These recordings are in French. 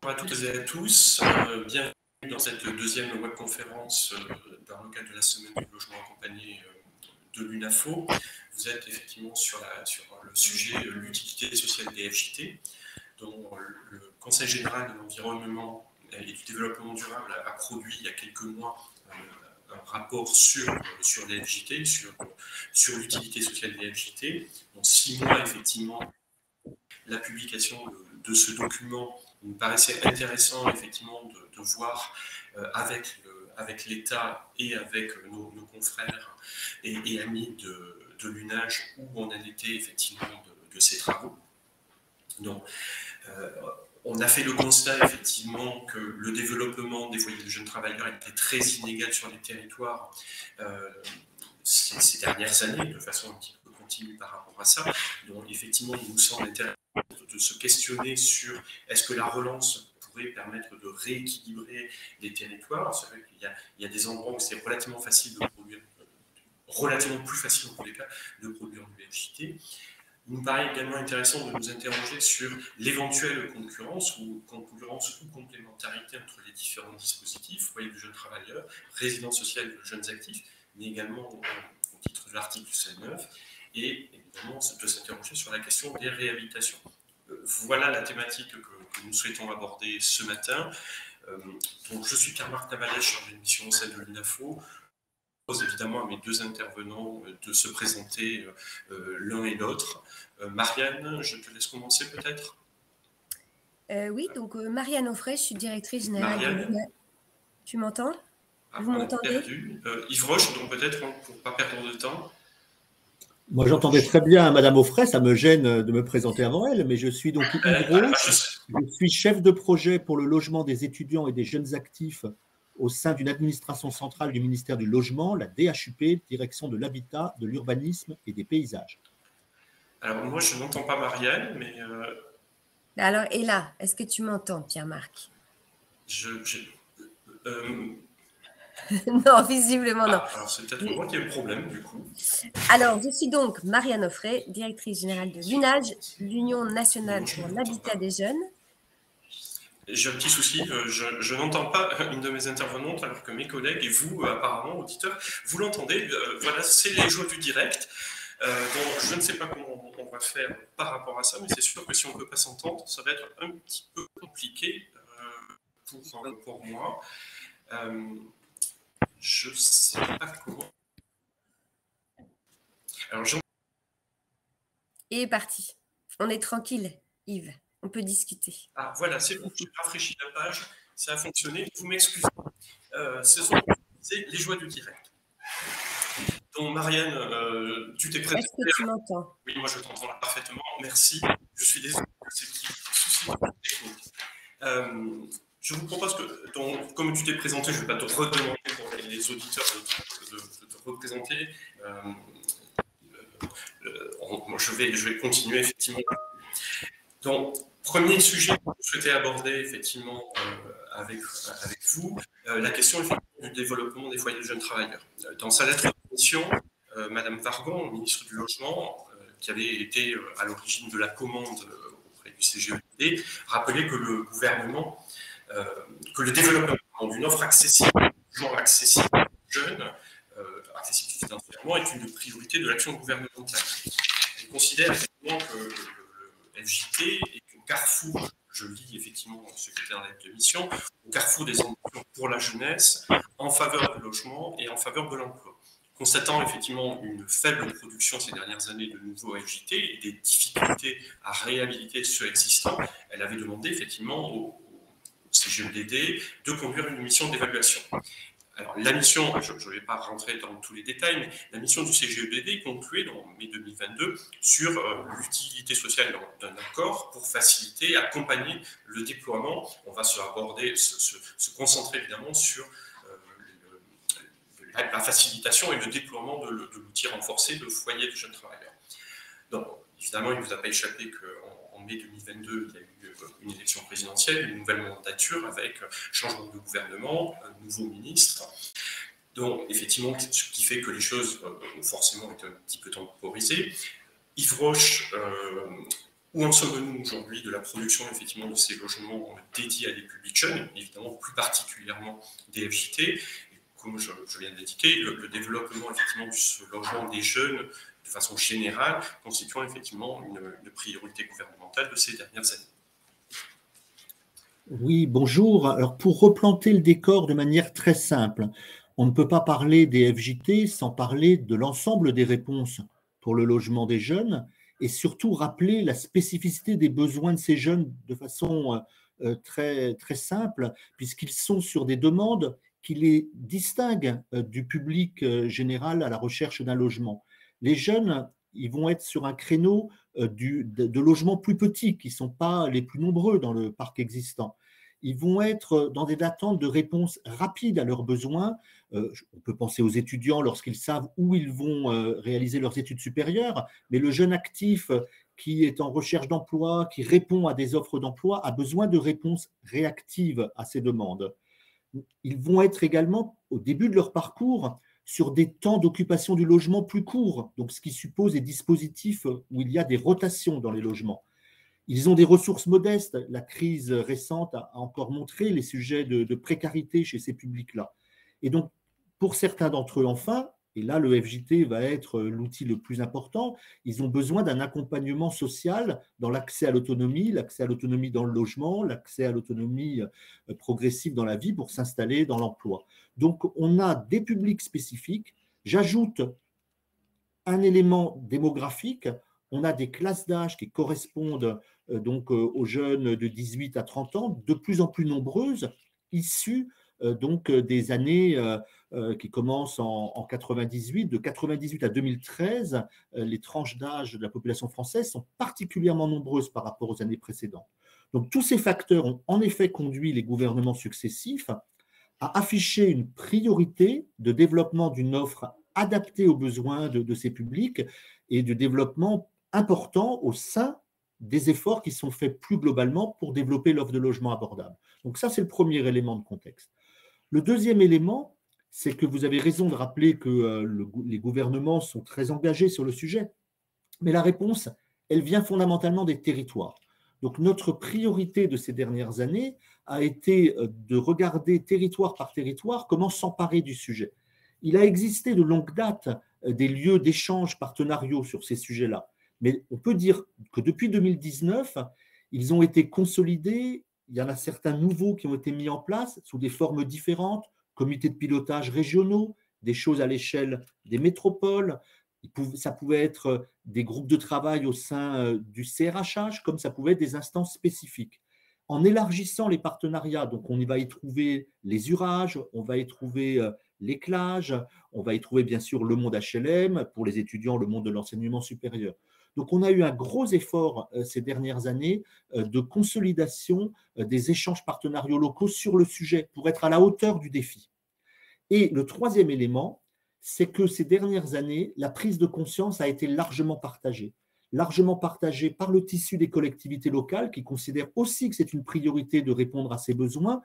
Bonjour à toutes et à tous, bienvenue dans cette deuxième webconférence dans le cadre de la semaine du logement accompagné de l'UNAFO. Vous êtes effectivement sur le sujet l'utilité sociale des FJT, dont le Conseil général de l'environnement et du développement durable a produit il y a quelques mois un rapport sur les FJT, sur l'utilité sociale des FJT. En 6 mois, effectivement, la publication de ce document me paraissait intéressant effectivement de voir avec l'État et avec nos confrères et amis de l'UNAGE où on en était effectivement de ces travaux. Donc, on a fait le constat effectivement que le développement des foyers de jeunes travailleurs était très inégal sur les territoires ces dernières années, de façon un petit peu continue par rapport à ça. Donc, effectivement, il nous semble intéressant de se questionner sur est-ce que la relance pourrait permettre de rééquilibrer les territoires. C'est vrai qu'il y a des endroits où c'est relativement facile de produire, relativement plus facile en tous les cas, de produire du FJT. Il nous paraît également intéressant de nous interroger sur l'éventuelle concurrence ou complémentarité entre les différents dispositifs, foyer de jeunes travailleurs, résidence sociale de jeunes actifs, mais également au titre de l'article 9, et évidemment de s'interroger sur la question des réhabilitations. Voilà la thématique que nous souhaitons aborder ce matin. Donc, je suis Pierre-Marc Navalès, chargé de mission au sein de l'UNAFO. Je propose évidemment à mes deux intervenants de se présenter l'un et l'autre. Marianne, je te laisse commencer peut-être. Oui, donc Marianne Offray, je suis directrice générale de l'UNAGE. Tu m'entends? Vous m'entendez? Yves Roche, donc peut-être pour ne pas perdre de temps. Moi, j'entendais très bien Madame Offray, ça me gêne de me présenter avant elle, mais je suis donc Yves Roche, je suis chef de projet pour le logement des étudiants et des jeunes actifs au sein d'une administration centrale du ministère du Logement, la DHUP, Direction de l'Habitat, de l'Urbanisme et des Paysages. Alors moi, je n'entends pas Marianne, mais... Alors, et là, est-ce que tu m'entends, Pierre-Marc? Non, visiblement non. Alors c'est peut-être moi qui ai le problème, du coup. Alors, je suis donc Marianne Offray, directrice générale de l'UNAGE, l'Union nationale pour l'habitat des jeunes. J'ai un petit souci, je n'entends pas une de mes intervenantes, alors que mes collègues et vous, apparemment, auditeurs, vous l'entendez. Voilà, c'est les joies du direct. Donc, je ne sais pas comment on va faire par rapport à ça, mais c'est sûr que si on ne peut pas s'entendre, ça va être un petit peu compliqué pour moi. Je ne sais pas comment. Alors, Il est parti. On est tranquille, Yves. On peut discuter. Ah, voilà, c'est bon. J'ai rafraîchi la page. Ça a fonctionné. Vous m'excusez. Ce sont les joies du direct. Donc, Marianne, tu t'es présentée. Est-ce que tu m'entends? Oui, moi je t'entends parfaitement. Merci. Je suis désolé de ces petits soucis techniques. Je vous propose que, donc, comme tu t'es présenté, je ne vais pas te redemander pour les auditeurs de te représenter. Je vais continuer effectivement. Donc, premier sujet que je souhaitais aborder effectivement avec vous, la question du développement des foyers de jeunes travailleurs. Dans sa lettre de mission, Madame Vargon, ministre du Logement, qui avait été à l'origine de la commande auprès du CGEDD, rappelait que le gouvernement, que le développement d'une offre accessible, accessible aux jeunes, accessible financièrement, est une priorité de l'action gouvernementale. Il considère effectivement que le FJT est au carrefour, je lis effectivement ce qui était dans la lettre de mission, au carrefour des ambitions pour la jeunesse, en faveur du logement et en faveur de l'emploi. Constatant effectivement une faible production ces dernières années de nouveaux FJT et des difficultés à réhabiliter ceux existants, elle avait demandé effectivement au CGEDD de conduire une mission d'évaluation. Alors, la mission, je ne vais pas rentrer dans tous les détails, mais la mission du CGEDD concluait en mai 2022 sur l'utilité sociale d'un accord pour faciliter et accompagner le déploiement. On va se concentrer évidemment sur la facilitation et le déploiement de l'outil renforcé de foyer de jeunes travailleurs. Donc, évidemment, il ne vous a pas échappé qu'en mai 2022, il y a eu une élection présidentielle, une nouvelle mandature avec changement de gouvernement, un nouveau ministre. Donc, effectivement, ce qui fait que les choses ont forcément été un petit peu temporisées. Yves Roche Où en sommes-nous aujourd'hui de la production effectivement de ces logements dédiés à des publics jeunes, évidemment plus particulièrement des FJT. Et comme je viens d'indiquer, le développement effectivement de ce logement des jeunes de façon générale constituant effectivement une priorité gouvernementale de ces dernières années. Oui, bonjour. Alors pour replanter le décor de manière très simple, on ne peut pas parler des FJT sans parler de l'ensemble des réponses pour le logement des jeunes et surtout rappeler la spécificité des besoins de ces jeunes de façon très, très simple, puisqu'ils sont sur des demandes qui les distinguent du public général à la recherche d'un logement. Les jeunes, ils vont être sur un créneau de logements plus petits, qui ne sont pas les plus nombreux dans le parc existant. Ils vont être dans des attentes de réponses rapides à leurs besoins. On peut penser aux étudiants lorsqu'ils savent où ils vont réaliser leurs études supérieures, mais le jeune actif qui est en recherche d'emploi, qui répond à des offres d'emploi, a besoin de réponses réactives à ces demandes. Ils vont être également, au début de leur parcours, sur des temps d'occupation du logement plus courts, donc ce qui suppose des dispositifs où il y a des rotations dans les logements. Ils ont des ressources modestes. La crise récente a encore montré les sujets de précarité chez ces publics-là. Et donc, pour certains d'entre eux, enfin, et là, le FJT va être l'outil le plus important, ils ont besoin d'un accompagnement social dans l'accès à l'autonomie dans le logement, l'accès à l'autonomie progressive dans la vie pour s'installer dans l'emploi. Donc, on a des publics spécifiques. J'ajoute un élément démographique. On a des classes d'âge qui correspondent donc aux jeunes de 18 à 30 ans, de plus en plus nombreuses, issues donc des années qui commencent en 98. De 98 à 2013, les tranches d'âge de la population française sont particulièrement nombreuses par rapport aux années précédentes. Donc tous ces facteurs ont en effet conduit les gouvernements successifs à afficher une priorité de développement d'une offre adaptée aux besoins de ces publics et de développement important au sein des efforts qui sont faits plus globalement pour développer l'offre de logement abordable. Donc ça, c'est le premier élément de contexte. Le deuxième élément, c'est que vous avez raison de rappeler que les gouvernements sont très engagés sur le sujet, mais la réponse, elle vient fondamentalement des territoires. Donc notre priorité de ces dernières années a été de regarder territoire par territoire comment s'emparer du sujet. Il a existé de longue date des lieux d'échanges partenariaux sur ces sujets-là, mais on peut dire que depuis 2019, ils ont été consolidés. Il y en a certains nouveaux qui ont été mis en place sous des formes différentes, comités de pilotage régionaux, des choses à l'échelle des métropoles. Ça pouvait être des groupes de travail au sein du CRHH, comme ça pouvait être des instances spécifiques. En élargissant les partenariats, donc on y va y trouver les Urages, on va y trouver l'Éclage, on va y trouver bien sûr le monde HLM, pour les étudiants, le monde de l'enseignement supérieur. Donc on a eu un gros effort ces dernières années de consolidation des échanges partenariaux locaux sur le sujet pour être à la hauteur du défi. Et le troisième élément, c'est que ces dernières années, la prise de conscience a été largement partagée par le tissu des collectivités locales qui considèrent aussi que c'est une priorité de répondre à ces besoins.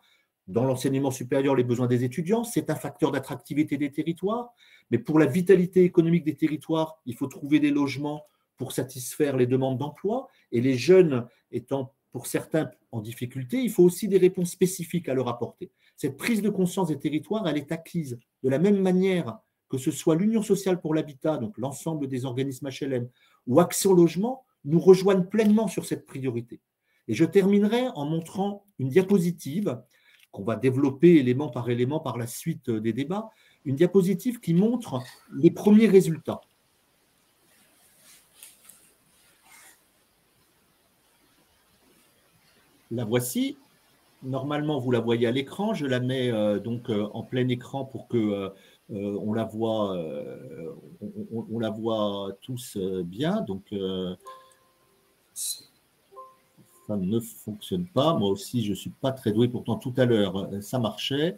Dans l'enseignement supérieur, les besoins des étudiants, c'est un facteur d'attractivité des territoires, mais pour la vitalité économique des territoires, il faut trouver des logements pour satisfaire les demandes d'emploi, et les jeunes étant pour certains en difficulté, il faut aussi des réponses spécifiques à leur apporter. Cette prise de conscience des territoires, elle est acquise de la même manière que ce soit l'Union sociale pour l'habitat, donc l'ensemble des organismes HLM, ou Action Logement, nous rejoignent pleinement sur cette priorité. Et je terminerai en montrant une diapositive qu'on va développer élément par la suite des débats, une diapositive qui montre les premiers résultats. La voici. Normalement, vous la voyez à l'écran. Je la mets donc en plein écran pour que on la voit tous bien. Donc, ça ne fonctionne pas. Moi aussi, je ne suis pas très doué. Pourtant, tout à l'heure, ça marchait.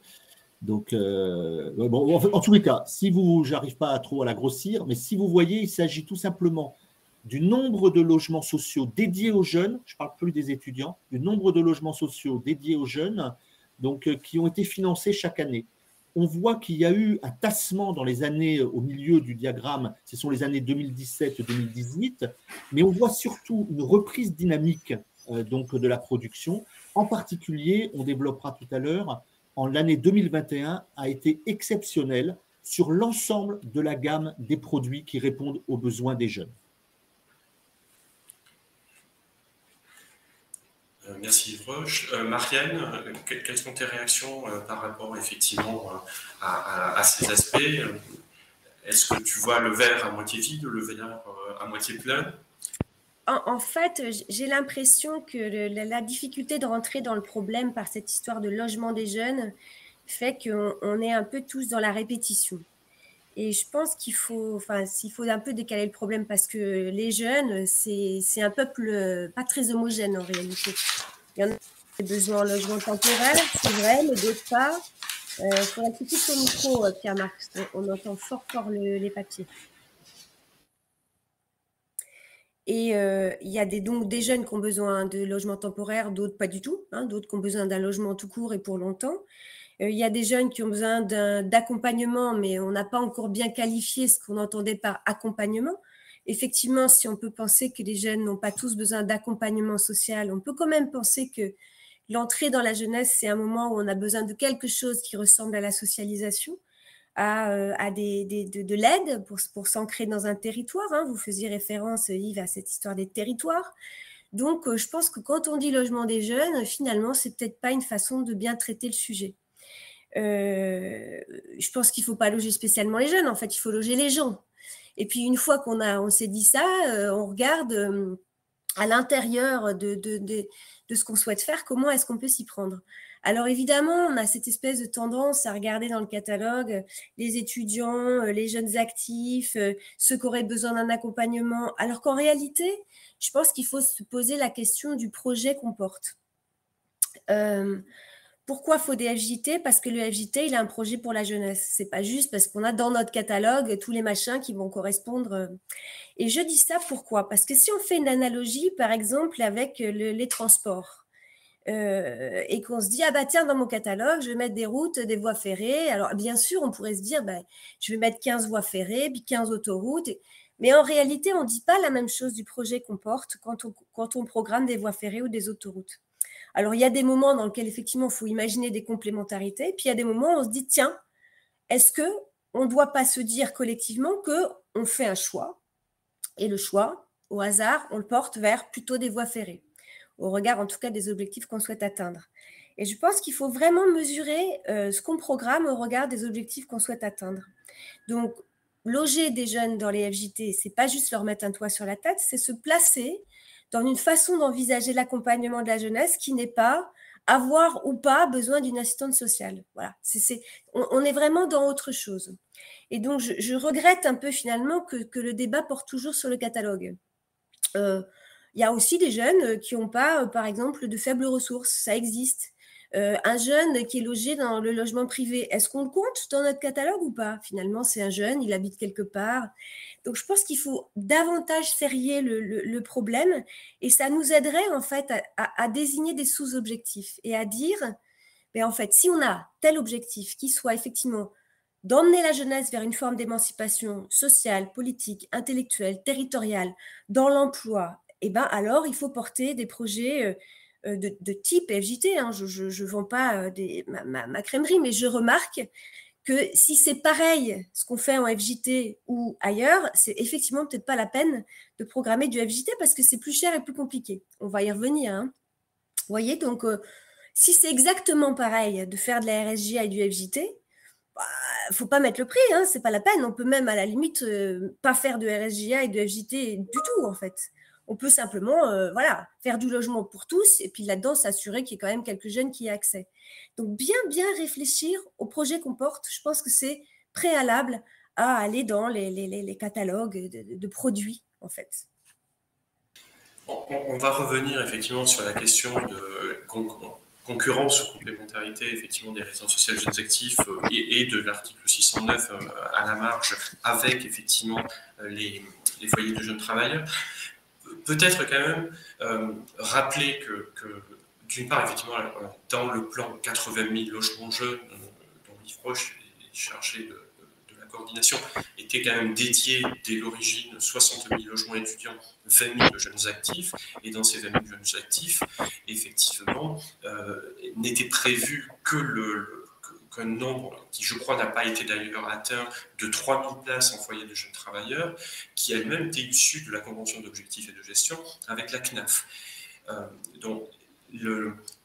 Donc, bon, en tous les cas, si j'arrive pas trop à la grossir, mais si vous voyez, il s'agit tout simplement du nombre de logements sociaux dédiés aux jeunes, je ne parle plus des étudiants, du nombre de logements sociaux dédiés aux jeunes, donc qui ont été financés chaque année. on voit qu'il y a eu un tassement dans les années au milieu du diagramme, ce sont les années 2017-2018, mais on voit surtout une reprise dynamique donc de la production. En particulier, on développera tout à l'heure, l'année 2021 a été exceptionnelle sur l'ensemble de la gamme des produits qui répondent aux besoins des jeunes. Merci Yves. Marianne, quelles sont tes réactions par rapport effectivement à ces aspects? Est-ce que tu vois le verre à moitié vide ou le verre à moitié plein? En fait, j'ai l'impression que la difficulté de rentrer dans le problème par cette histoire de logement des jeunes fait qu'on est un peu tous dans la répétition. Et je pense qu'il faut un peu décaler le problème parce que les jeunes, c'est un peuple pas très homogène en réalité. Il y en a qui ont besoin en logement temporaire, c'est vrai, mais d'autres pas. Il faudrait que tu quittes ton micro, Pierre-Marc. On entend fort les papiers. Et il y a donc des jeunes qui ont besoin de logement temporaire, d'autres pas du tout, hein, d'autres qui ont besoin d'un logement tout court et pour longtemps. Il y a des jeunes qui ont besoin d'accompagnement, mais on n'a pas encore bien qualifié ce qu'on entendait par accompagnement. Effectivement, si on peut penser que les jeunes n'ont pas tous besoin d'accompagnement social, on peut quand même penser que l'entrée dans la jeunesse, c'est un moment où on a besoin de quelque chose qui ressemble à la socialisation, à de l'aide pour s'ancrer dans un territoire. Hein. Vous faisiez référence, Yves, à cette histoire des territoires. Donc, je pense que quand on dit logement des jeunes, finalement, c'est peut-être pas une façon de bien traiter le sujet. Je pense qu'il ne faut pas loger spécialement les jeunes, en fait, il faut loger les gens. Et puis, une fois on s'est dit ça, on regarde à l'intérieur de ce qu'on souhaite faire, comment est-ce qu'on peut s'y prendre. Alors, évidemment, on a cette espèce de tendance à regarder dans le catalogue les étudiants, les jeunes actifs, ceux qui auraient besoin d'un accompagnement, alors qu'en réalité, je pense qu'il faut se poser la question du projet qu'on porte. Pourquoi faut des FJT? Parce que le FJT, il a un projet pour la jeunesse. C'est pas juste parce qu'on a dans notre catalogue tous les machins qui vont correspondre. Et je dis ça pourquoi? Parce que si on fait une analogie, par exemple, avec les transports, et qu'on se dit, ah bah tiens, dans mon catalogue, je vais mettre des routes, des voies ferrées. Alors, bien sûr, on pourrait se dire, bah, je vais mettre 15 voies ferrées, puis 15 autoroutes. Mais en réalité, on ne dit pas la même chose du projet qu'on porte quand on programme des voies ferrées ou des autoroutes. Alors, il y a des moments dans lesquels, effectivement, il faut imaginer des complémentarités. Puis, il y a des moments où on se dit, tiens, est-ce qu'on ne doit pas se dire collectivement qu'on fait un choix? Et le choix, au hasard, on le porte vers plutôt des voies ferrées, au regard, en tout cas, des objectifs qu'on souhaite atteindre. Et je pense qu'il faut vraiment mesurer ce qu'on programme au regard des objectifs qu'on souhaite atteindre. Donc, loger des jeunes dans les FJT, ce n'est pas juste leur mettre un toit sur la tête, c'est se placer dans une façon d'envisager l'accompagnement de la jeunesse qui n'est pas avoir ou pas besoin d'une assistante sociale. Voilà, on est vraiment dans autre chose. Et donc, je regrette un peu finalement que le débat porte toujours sur le catalogue. Il y a aussi des jeunes qui n'ont pas, par exemple, de faibles ressources. Ça existe. Un jeune qui est logé dans le logement privé, est-ce qu'on le compte dans notre catalogue ou pas? Finalement, c'est un jeune, il habite quelque part. Donc, je pense qu'il faut davantage serrer le problème et ça nous aiderait en fait à désigner des sous-objectifs et à dire, ben, en fait, si on a tel objectif qui soit effectivement d'emmener la jeunesse vers une forme d'émancipation sociale, politique, intellectuelle, territoriale, dans l'emploi, eh ben, alors il faut porter des projets de type FJT. Hein. Je ne vends pas ma crèmerie, mais je remarque que si c'est pareil ce qu'on fait en FJT ou ailleurs, c'est effectivement peut-être pas la peine de programmer du FJT parce que c'est plus cher et plus compliqué. On va y revenir. Hein. Vous voyez, donc si c'est exactement pareil de faire de la RSJA et du FJT, il ne faut pas mettre le prix, hein, c'est pas la peine. On peut même à la limite pas faire de RSJA et de FJT du tout en fait. On peut simplement faire du logement pour tous et puis là-dedans s'assurer qu'il y ait quand même quelques jeunes qui y aient accès. Donc bien réfléchir au projet qu'on porte, je pense que c'est préalable à aller dans les catalogues de produits en fait. On va revenir effectivement sur la question de concurrence ou complémentarité effectivement des résidences sociales jeunes actifs et de l'article 609 à la marge avec effectivement les foyers de jeunes travailleurs. Peut-être quand même rappeler que d'une part, effectivement, dans le plan 80 000 logements jeunes dont Yves Roche chargé de la coordination, était quand même dédié dès l'origine 60 000 logements étudiants, 20 000 jeunes actifs, et dans ces 20 000 jeunes actifs, effectivement, n'était prévu qu'un nombre, qui je crois n'a pas été d'ailleurs atteint, de 3 000 places en foyer de jeunes travailleurs, qui elle-même était issue de la Convention d'objectifs et de gestion avec la CNAF. Donc,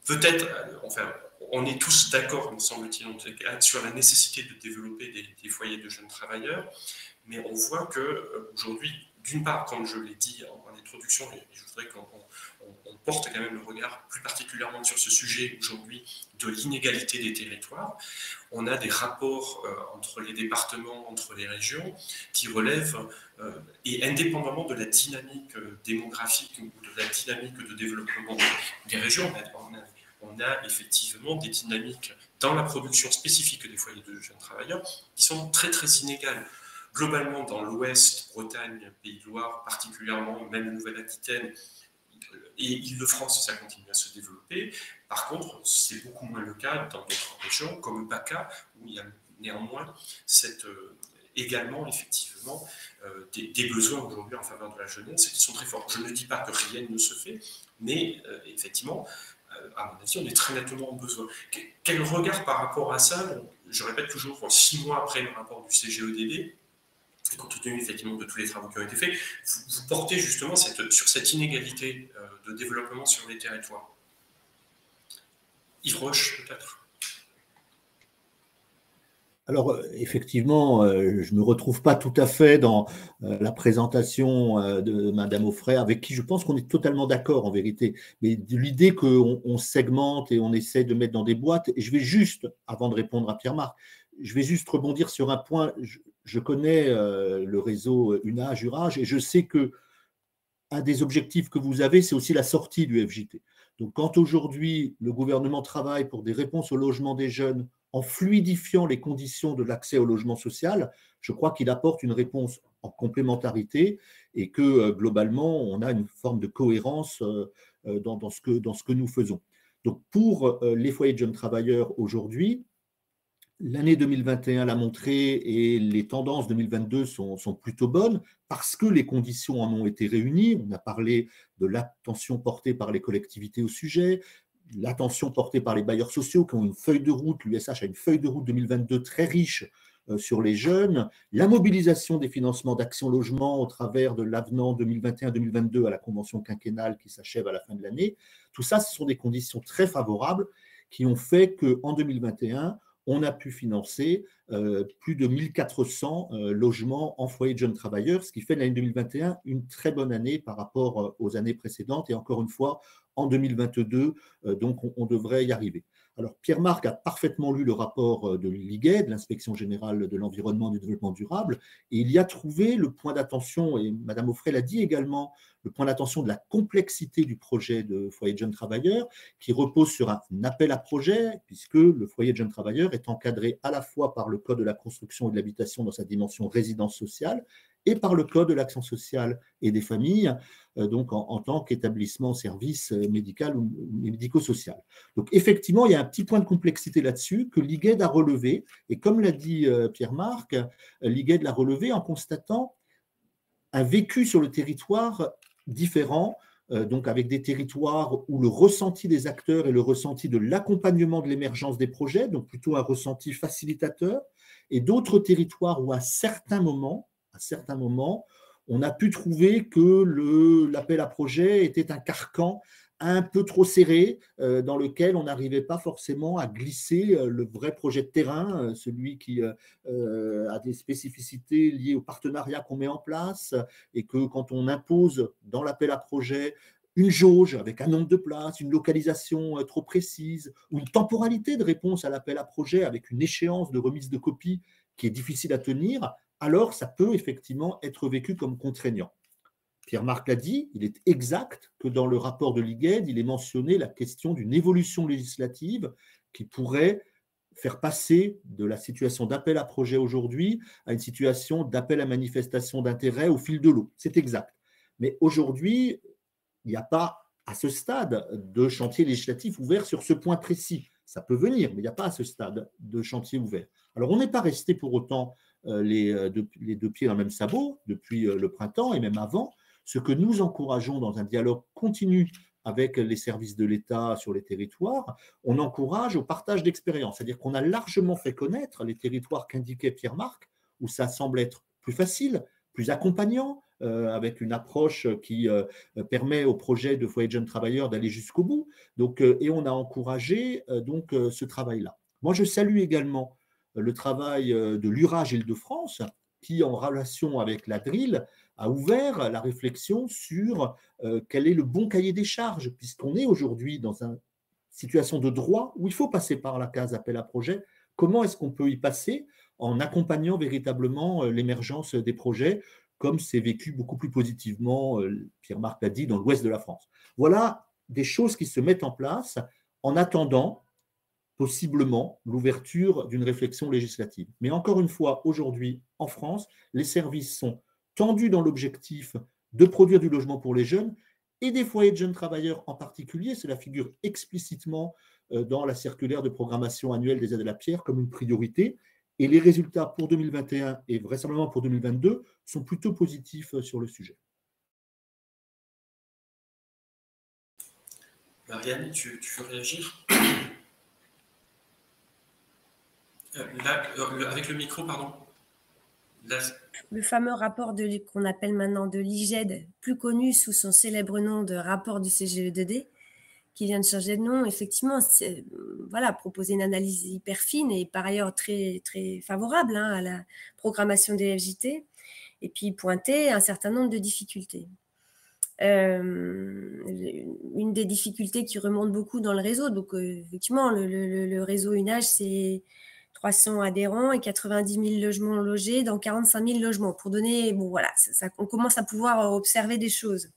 peut-être, enfin, on est tous d'accord, me semble-t-il, sur la nécessité de développer des foyers de jeunes travailleurs, mais on voit qu'aujourd'hui, d'une part, comme je l'ai dit en introduction, et je voudrais qu'on porte quand même le regard plus particulièrement sur ce sujet aujourd'hui de l'inégalité des territoires. On a des rapports entre les départements, entre les régions, qui relèvent, et indépendamment de la dynamique démographique ou de la dynamique de développement des régions, on a effectivement des dynamiques dans la production spécifique des foyers de jeunes travailleurs qui sont très très inégales. Globalement, dans l'Ouest, Bretagne, Pays de Loire, particulièrement, même Nouvelle-Aquitaine et Île-de-France, ça continue à se développer. Par contre, c'est beaucoup moins le cas dans d'autres régions, comme PACA, où il y a néanmoins également, effectivement, des besoins aujourd'hui en faveur de la jeunesse qui sont très forts. Je ne dis pas que rien ne se fait, mais effectivement, à mon avis, on est très nettement en besoin. Quel regard par rapport à ça? Donc, je répète toujours, 6 mois après le rapport du CGEDD, compte tenu effectivement de tous les travaux qui ont été faits, vous portez justement sur cette inégalité de développement sur les territoires. Yves Roche, peut-être? Alors, effectivement, je ne me retrouve pas tout à fait dans la présentation de Madame Auffray, avec qui je pense qu'on est totalement d'accord en vérité. Mais de l'idée qu'on segmente et on essaie de mettre dans des boîtes, et je vais juste, avant de répondre à Pierre-Marc, je vais juste rebondir sur un point. Je connais le réseau UNA-Jurage et je sais que un des objectifs que vous avez, c'est aussi la sortie du FJT. Donc, quand aujourd'hui, le gouvernement travaille pour des réponses au logement des jeunes en fluidifiant les conditions de l'accès au logement social, je crois qu'il apporte une réponse en complémentarité et que globalement, on a une forme de cohérence dans ce que nous faisons. Donc, pour les foyers de jeunes travailleurs aujourd'hui, l'année 2021 l'a montré et les tendances 2022 sont plutôt bonnes parce que les conditions en ont été réunies. On a parlé de l'attention portée par les collectivités au sujet, l'attention portée par les bailleurs sociaux qui ont une feuille de route, l'USH a une feuille de route 2022 très riche sur les jeunes, la mobilisation des financements d'Action Logement au travers de l'avenant 2021-2022 à la convention quinquennale qui s'achève à la fin de l'année. Tout ça, ce sont des conditions très favorables qui ont fait qu'en 2021, on a pu financer plus de 1400 logements en foyer de jeunes travailleurs, ce qui fait l'année 2021 une très bonne année par rapport aux années précédentes. Et encore une fois, en 2022, donc on devrait y arriver. Alors, Pierre-Marc a parfaitement lu le rapport de l'IGED, de l'Inspection générale de l'environnement et du développement durable, et il y a trouvé le point d'attention, et Madame Auffray l'a dit également, le point d'attention de la complexité du projet de foyer de jeunes travailleurs, qui repose sur un appel à projet, puisque le foyer de jeunes travailleurs est encadré à la fois par le Code de la construction et de l'habitation dans sa dimension résidence sociale, et par le Code de l'action sociale et des familles, donc en tant qu'établissement service médical ou médico-social. Donc effectivement, il y a un petit point de complexité là-dessus que l'IGED a relevé, et comme l'a dit Pierre-Marc, l'IGED l'a relevé en constatant un vécu sur le territoire différent, donc avec des territoires où le ressenti des acteurs et le ressenti de l'accompagnement de l'émergence des projets, donc plutôt un ressenti facilitateur, et d'autres territoires où à certains moments, on a pu trouver que l'appel à projet était un carcan un peu trop serré dans lequel on n'arrivait pas forcément à glisser le vrai projet de terrain, celui qui a des spécificités liées au partenariat qu'on met en place et que quand on impose dans l'appel à projet une jauge avec un nombre de places, une localisation trop précise ou une temporalité de réponse à l'appel à projet avec une échéance de remise de copie qui est difficile à tenir, alors ça peut effectivement être vécu comme contraignant. Pierre-Marc l'a dit, il est exact que dans le rapport de l'IGED, il est mentionné la question d'une évolution législative qui pourrait faire passer de la situation d'appel à projet aujourd'hui à une situation d'appel à manifestation d'intérêt au fil de l'eau. C'est exact. Mais aujourd'hui, il n'y a pas à ce stade de chantier législatif ouvert sur ce point précis. Ça peut venir, mais il n'y a pas à ce stade de chantier ouvert. Alors, on n'est pas resté pour autant les deux pieds dans le même sabot depuis le printemps et même avant. Ce que nous encourageons dans un dialogue continu avec les services de l'État sur les territoires, on encourage au partage d'expériences. C'est-à-dire qu'on a largement fait connaître les territoires qu'indiquait Pierre-Marc, où ça semble être plus facile, plus accompagnant, avec une approche qui permet aux projets de foyers de jeunes travailleurs d'aller jusqu'au bout. Donc, et on a encouragé ce travail-là. Moi, je salue également le travail de l'URAGE Île-de-France, qui, en relation avec la DRIL, a ouvert la réflexion sur quel est le bon cahier des charges, puisqu'on est aujourd'hui dans une situation de droit où il faut passer par la case appel à projet. Comment est-ce qu'on peut y passer en accompagnant véritablement l'émergence des projets, comme c'est vécu beaucoup plus positivement, Pierre-Marc l'a dit, dans l'ouest de la France. Voilà des choses qui se mettent en place en attendant possiblement l'ouverture d'une réflexion législative. Mais encore une fois, aujourd'hui, en France, les services sont tendus dans l'objectif de produire du logement pour les jeunes et des foyers de jeunes travailleurs en particulier. Cela figure explicitement dans la circulaire de programmation annuelle des aides à la pierre comme une priorité. Et les résultats pour 2021 et vraisemblablement pour 2022 sont plutôt positifs sur le sujet. Marianne, tu veux réagir? Là, avec le micro, pardon. Là... Le fameux rapport qu'on appelle maintenant de l'IGED, plus connu sous son célèbre nom de rapport du CGE2D, qui vient de changer de nom, effectivement, voilà, proposer une analyse hyper fine et par ailleurs très, très favorable à la programmation des FJT, et puis pointer un certain nombre de difficultés. Une des difficultés qui remonte beaucoup dans le réseau, donc effectivement, le réseau UNAGE, c'est 300 adhérents et 90 000 logements logés dans 45 000 logements. Pour donner, bon voilà, on commence à pouvoir observer des choses.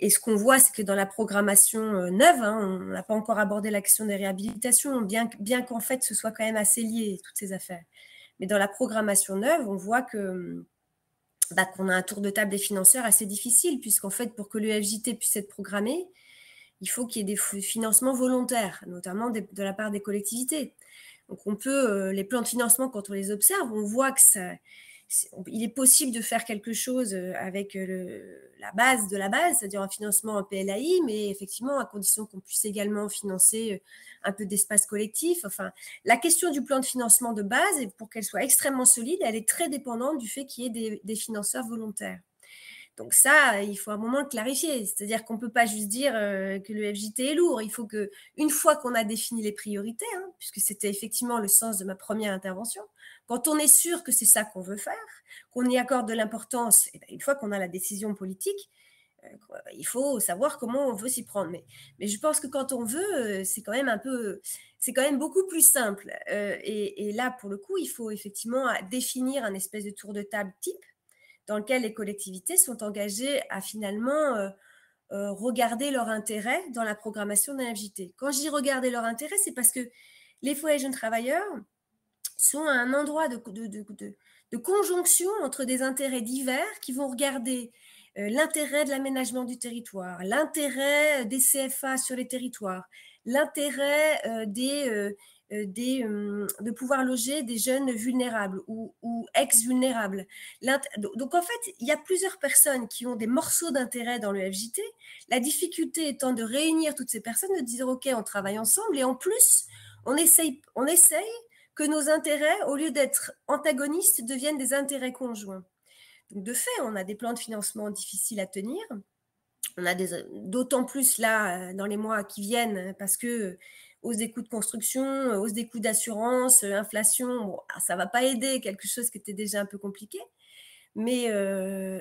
Et ce qu'on voit, c'est que dans la programmation neuve, on n'a pas encore abordé l'action des réhabilitations, bien qu'en fait, ce soit quand même assez lié, toutes ces affaires. Mais dans la programmation neuve, on voit qu'on a un tour de table des financeurs assez difficile, puisqu'en fait, pour que le FJT puisse être programmé, il faut qu'il y ait des financements volontaires, notamment de la part des collectivités. Donc, on peut, les plans de financement, quand on les observe, on voit que il est possible de faire quelque chose avec la base de la base, c'est-à-dire un financement en PLAI, mais effectivement, à condition qu'on puisse également financer un peu d'espace collectif. Enfin, la question du plan de financement de base, pour qu'elle soit extrêmement solide, elle est très dépendante du fait qu'il y ait des financeurs volontaires. Donc ça, il faut un moment le clarifier. C'est-à-dire qu'on ne peut pas juste dire que le FJT est lourd. Il faut qu'une fois qu'on a défini les priorités, puisque c'était effectivement le sens de ma première intervention, quand on est sûr que c'est ça qu'on veut faire, qu'on y accorde de l'importance, une fois qu'on a la décision politique, il faut savoir comment on veut s'y prendre. Mais je pense que quand on veut, c'est quand même beaucoup plus simple. Et là, pour le coup, il faut effectivement définir un espèce de tour de table type dans lequel les collectivités sont engagées à finalement regarder leur intérêt dans la programmation d'un FJT. Quand je dis regarder leur intérêt, c'est parce que les foyers jeunes travailleurs sont à un endroit de conjonction entre des intérêts divers qui vont regarder l'intérêt de l'aménagement du territoire, l'intérêt des CFA sur les territoires, l'intérêt de pouvoir loger des jeunes vulnérables ou ex-vulnérables. Donc, en fait, il y a plusieurs personnes qui ont des morceaux d'intérêt dans le FJT. La difficulté étant de réunir toutes ces personnes, de dire, OK, on travaille ensemble et en plus, on essaye que nos intérêts, au lieu d'être antagonistes, deviennent des intérêts conjoints. Donc, de fait, on a des plans de financement difficiles à tenir. On a d'autant plus là, dans les mois qui viennent, parce que hausse des coûts de construction, hausse des coûts d'assurance, inflation, bon, ça ne va pas aider quelque chose qui était déjà un peu compliqué. Mais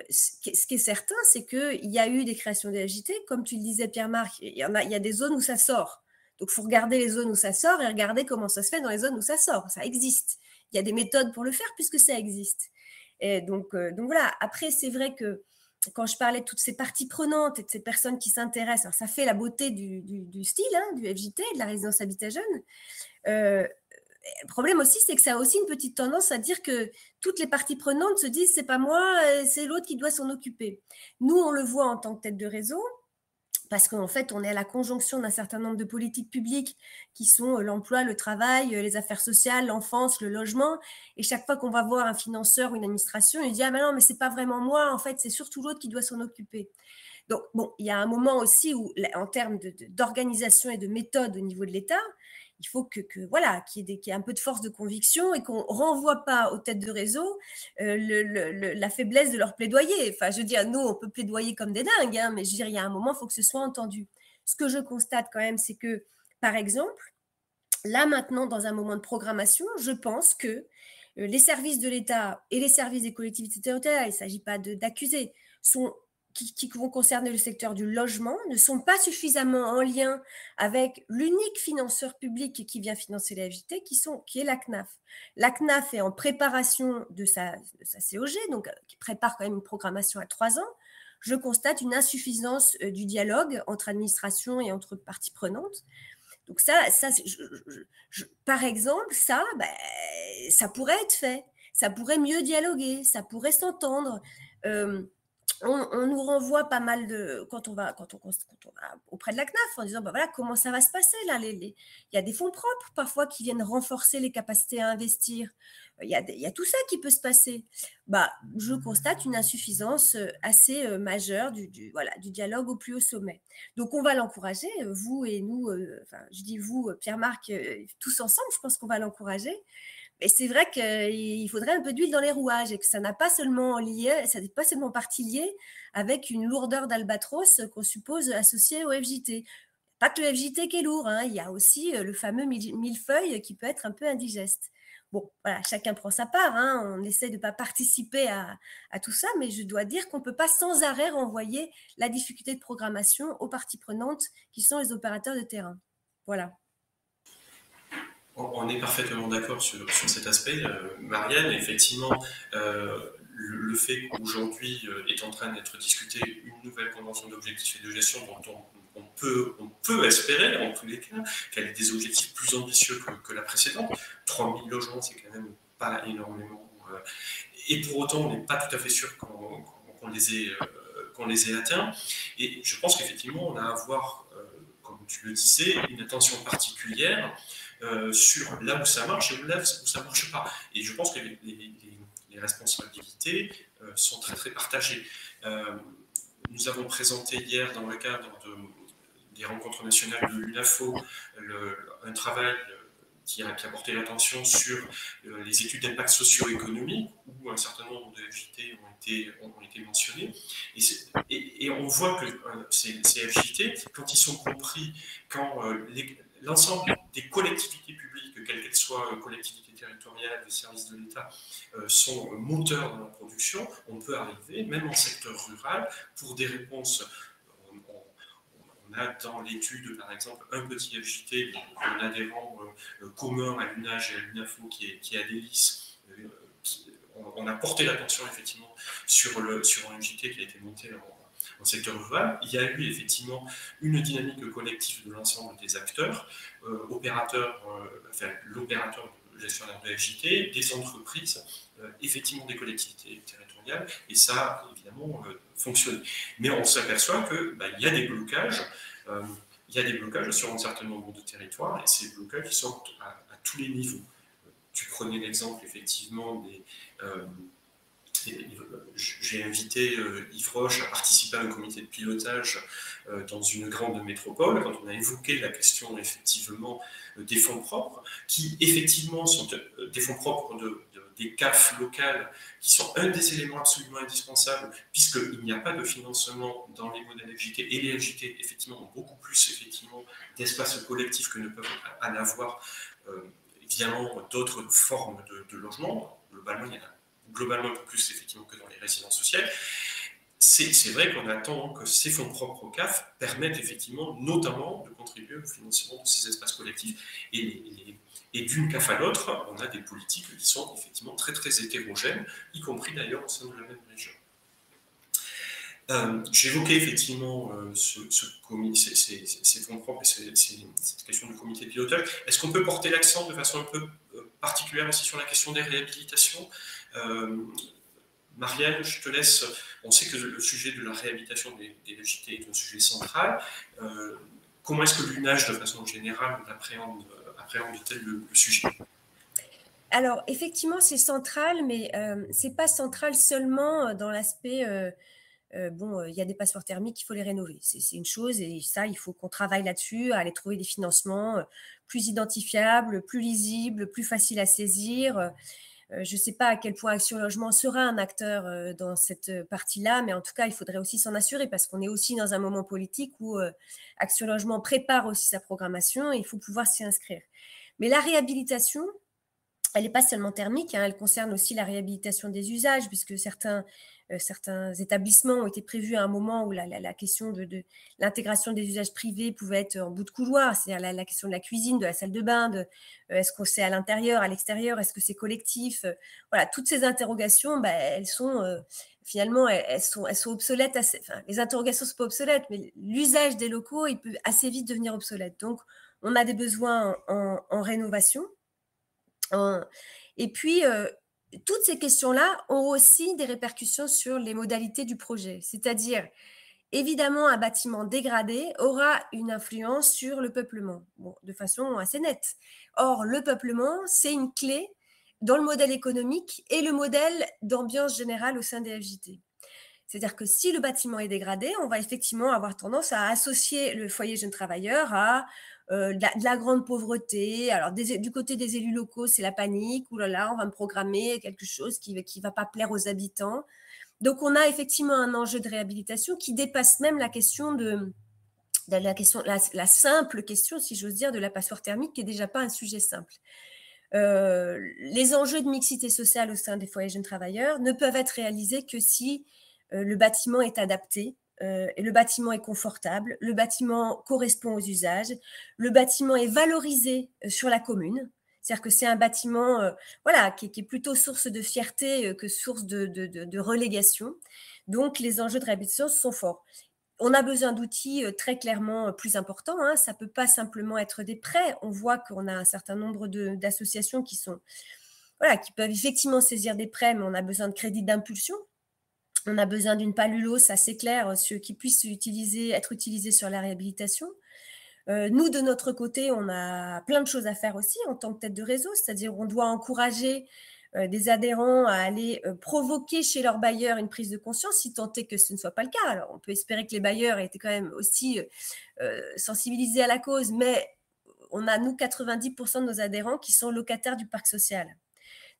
ce qui est certain, c'est qu'il y a eu des créations des FJT. Comme tu le disais, Pierre-Marc, il y a des zones où ça sort. Donc, il faut regarder les zones où ça sort et regarder comment ça se fait dans les zones où ça sort. Ça existe. Il y a des méthodes pour le faire puisque ça existe. Et donc voilà. Après, c'est vrai que quand je parlais de toutes ces parties prenantes et de ces personnes qui s'intéressent, ça fait la beauté du style, du FJT, de la résidence habitat jeune. Le problème aussi, c'est que ça a aussi une petite tendance à dire que toutes les parties prenantes se disent « c'est pas moi, c'est l'autre qui doit s'en occuper ». Nous, on le voit en tant que tête de réseau. parce qu'en fait, on est à la conjonction d'un certain nombre de politiques publiques qui sont l'emploi, le travail, les affaires sociales, l'enfance, le logement. Et chaque fois qu'on va voir un financeur ou une administration, il dit « Ah, mais non, mais c'est pas vraiment moi, en fait, c'est surtout l'autre qui doit s'en occuper. » Donc, bon, il y a un moment aussi où, en termes d'organisation et de méthode au niveau de l'État, il faut voilà, qu'il y ait un peu de force de conviction et qu'on ne renvoie pas aux têtes de réseau la faiblesse de leur plaidoyer. Enfin, je veux dire, nous, on peut plaidoyer comme des dingues, hein, mais je veux dire, il y a un moment, il faut que ce soit entendu. Ce que je constate quand même, c'est que, par exemple, là maintenant, dans un moment de programmation, je pense que les services de l'État et les services des collectivités territoriales, il ne s'agit pas d'accuser, qui vont concerner le secteur du logement, ne sont pas suffisamment en lien avec l'unique financeur public qui vient financer la FJT, qui est la CNAF. La CNAF est en préparation de sa COG, donc qui prépare quand même une programmation à 3 ans. Je constate une insuffisance du dialogue entre administration et entre parties prenantes. Donc ça par exemple, ça pourrait être fait, ça pourrait mieux dialoguer, ça pourrait s'entendre. On nous renvoie pas mal quand on va auprès de la CNAF en disant voilà comment ça va se passer là. Il y a des fonds propres parfois qui viennent renforcer les capacités à investir. Il y a tout ça qui peut se passer. Je constate une insuffisance assez majeure du dialogue au plus haut sommet. Donc on va l'encourager, vous et nous. Je dis vous, Pierre-Marc, tous ensemble. Je pense qu'on va l'encourager. Et c'est vrai qu'il faudrait un peu d'huile dans les rouages et que ça n'est pas seulement partie liée avec une lourdeur d'albatros qu'on suppose associée au FJT. Pas que le FJT qui est lourd, hein, il y a aussi le fameux millefeuille qui peut être un peu indigeste. Bon, voilà, chacun prend sa part, hein, on essaie de ne pas participer à tout ça, mais je dois dire qu'on ne peut pas sans arrêt renvoyer la difficulté de programmation aux parties prenantes qui sont les opérateurs de terrain. Voilà. On est parfaitement d'accord sur cet aspect, Marianne. Effectivement, le fait qu'aujourd'hui est en train d'être discutée une nouvelle convention d'objectifs et de gestion dont on peut espérer, en tous les cas, qu'elle ait des objectifs plus ambitieux que la précédente. 3000 logements, c'est quand même pas énormément. Et pour autant, on n'est pas tout à fait sûr qu'on les ait atteints. Et je pense qu'effectivement, on a à avoir, comme tu le disais, une attention particulière sur là où ça marche et là où ça ne marche pas. Et je pense que les responsabilités sont très très partagées. Nous avons présenté hier dans le cadre des rencontres nationales de l'UNAFO un travail qui a porté l'attention sur les études d'impact socio-économique où un certain nombre de FJT ont été mentionnés. Et on voit que ces FJT, quand ils sont compris, quand l'ensemble des collectivités publiques, quelles qu'elles soient, collectivités territoriales, les services de l'État, sont moteurs dans la production, on peut arriver, même en secteur rural, pour des réponses. On a dans l'étude, par exemple, un petit FJT, un adhérent commun à l'UNAGE et à l'UNAFO qui est Adélis. On a porté l'attention effectivement sur un FJT qui a été monté en secteur rural. Il y a eu effectivement une dynamique collective de l'ensemble des acteurs, l'opérateur gestionnaire de FJT, des entreprises, effectivement des collectivités territoriales, et ça a évidemment fonctionné. Mais on s'aperçoit qu'il y a des blocages. Il y a des blocages sur un certain nombre de territoires, et ces blocages qui sont à tous les niveaux. Tu prenais l'exemple effectivement j'ai invité Yves Roche à participer à un comité de pilotage dans une grande métropole, quand on a évoqué la question effectivement des fonds propres, qui effectivement sont des fonds propres des CAF locales, qui sont un des éléments absolument indispensables, puisqu'il n'y a pas de financement dans les modèles FJT, et les FJT effectivement ont beaucoup plus effectivement d'espace collectif que ne peuvent en avoir évidemment d'autres formes de logement. Globalement, il y en a un peu plus effectivement que dans les résidences sociales. C'est vrai qu'on attend que ces fonds propres au CAF permettent effectivement notamment de contribuer au financement de ces espaces collectifs. Et d'une CAF à l'autre, on a des politiques qui sont effectivement très très hétérogènes, y compris d'ailleurs au sein de la même région. J'évoquais effectivement ces fonds propres et cette question du comité de pilotage. Est-ce qu'on peut porter l'accent de façon un peu particulière aussi sur la question des réhabilitations ? Marielle, je te laisse. On sait que le sujet de la réhabilitation des FJT est un sujet central. Comment est-ce que l'UNAGE, de façon générale, appréhende-t-elle le sujet? Alors, effectivement, c'est central, mais ce n'est pas central seulement dans l'aspect il y a des passoires thermiques, il faut les rénover. C'est une chose, et ça, il faut qu'on travaille là-dessus, à aller trouver des financements plus identifiables, plus lisibles, plus faciles à saisir. Je ne sais pas à quel point Action Logement sera un acteur dans cette partie-là, mais en tout cas, il faudrait aussi s'en assurer, parce qu'on est aussi dans un moment politique où Action Logement prépare aussi sa programmation et il faut pouvoir s'y inscrire. Mais la réhabilitation, elle n'est pas seulement thermique, hein, elle concerne aussi la réhabilitation des usages, puisque certains établissements ont été prévus à un moment où la question de l'intégration des usages privés pouvait être en bout de couloir, c'est-à-dire la question de la cuisine, de la salle de bain, est-ce que c'est à l'intérieur, à l'extérieur, est-ce que c'est collectif, voilà, toutes ces interrogations, elles sont finalement, elles sont obsolètes. Les interrogations ne sont pas obsolètes, mais l'usage des locaux, il peut assez vite devenir obsolète. Donc, on a des besoins en rénovation. Et puis, toutes ces questions-là ont aussi des répercussions sur les modalités du projet. C'est-à-dire, évidemment, un bâtiment dégradé aura une influence sur le peuplement, de façon assez nette. Or, le peuplement, c'est une clé dans le modèle économique et le modèle d'ambiance générale au sein des FJT. C'est-à-dire que si le bâtiment est dégradé, on va effectivement avoir tendance à associer le foyer jeune travailleur à de la grande pauvreté. Alors, du côté des élus locaux, c'est la panique. Ouh là là, on va me programmer quelque chose qui ne va pas plaire aux habitants. Donc, on a effectivement un enjeu de réhabilitation qui dépasse même la question la simple question, si j'ose dire, de la passoire thermique, qui n'est déjà pas un sujet simple. Les enjeux de mixité sociale au sein des foyers jeunes travailleurs ne peuvent être réalisés que si le bâtiment est adapté, et le bâtiment est confortable, le bâtiment correspond aux usages, le bâtiment est valorisé sur la commune, c'est-à-dire que c'est un bâtiment qui est plutôt source de fierté que source de relégation. Donc, les enjeux de réhabilitation sont forts. On a besoin d'outils très clairement plus importants. Hein. Ça ne peut pas simplement être des prêts. On voit qu'on a un certain nombre d'associations qui peuvent effectivement saisir des prêts, mais on a besoin de crédits d'impulsion. On a besoin d'une pallulos assez claire qui puisse être utilisée sur la réhabilitation. Nous, de notre côté, on a plein de choses à faire aussi en tant que tête de réseau, c'est-à-dire on doit encourager des adhérents à aller provoquer chez leurs bailleurs une prise de conscience, si tant est que ce ne soit pas le cas. Alors, on peut espérer que les bailleurs aient été quand même aussi sensibilisés à la cause, mais on a, nous, 90% de nos adhérents qui sont locataires du parc social.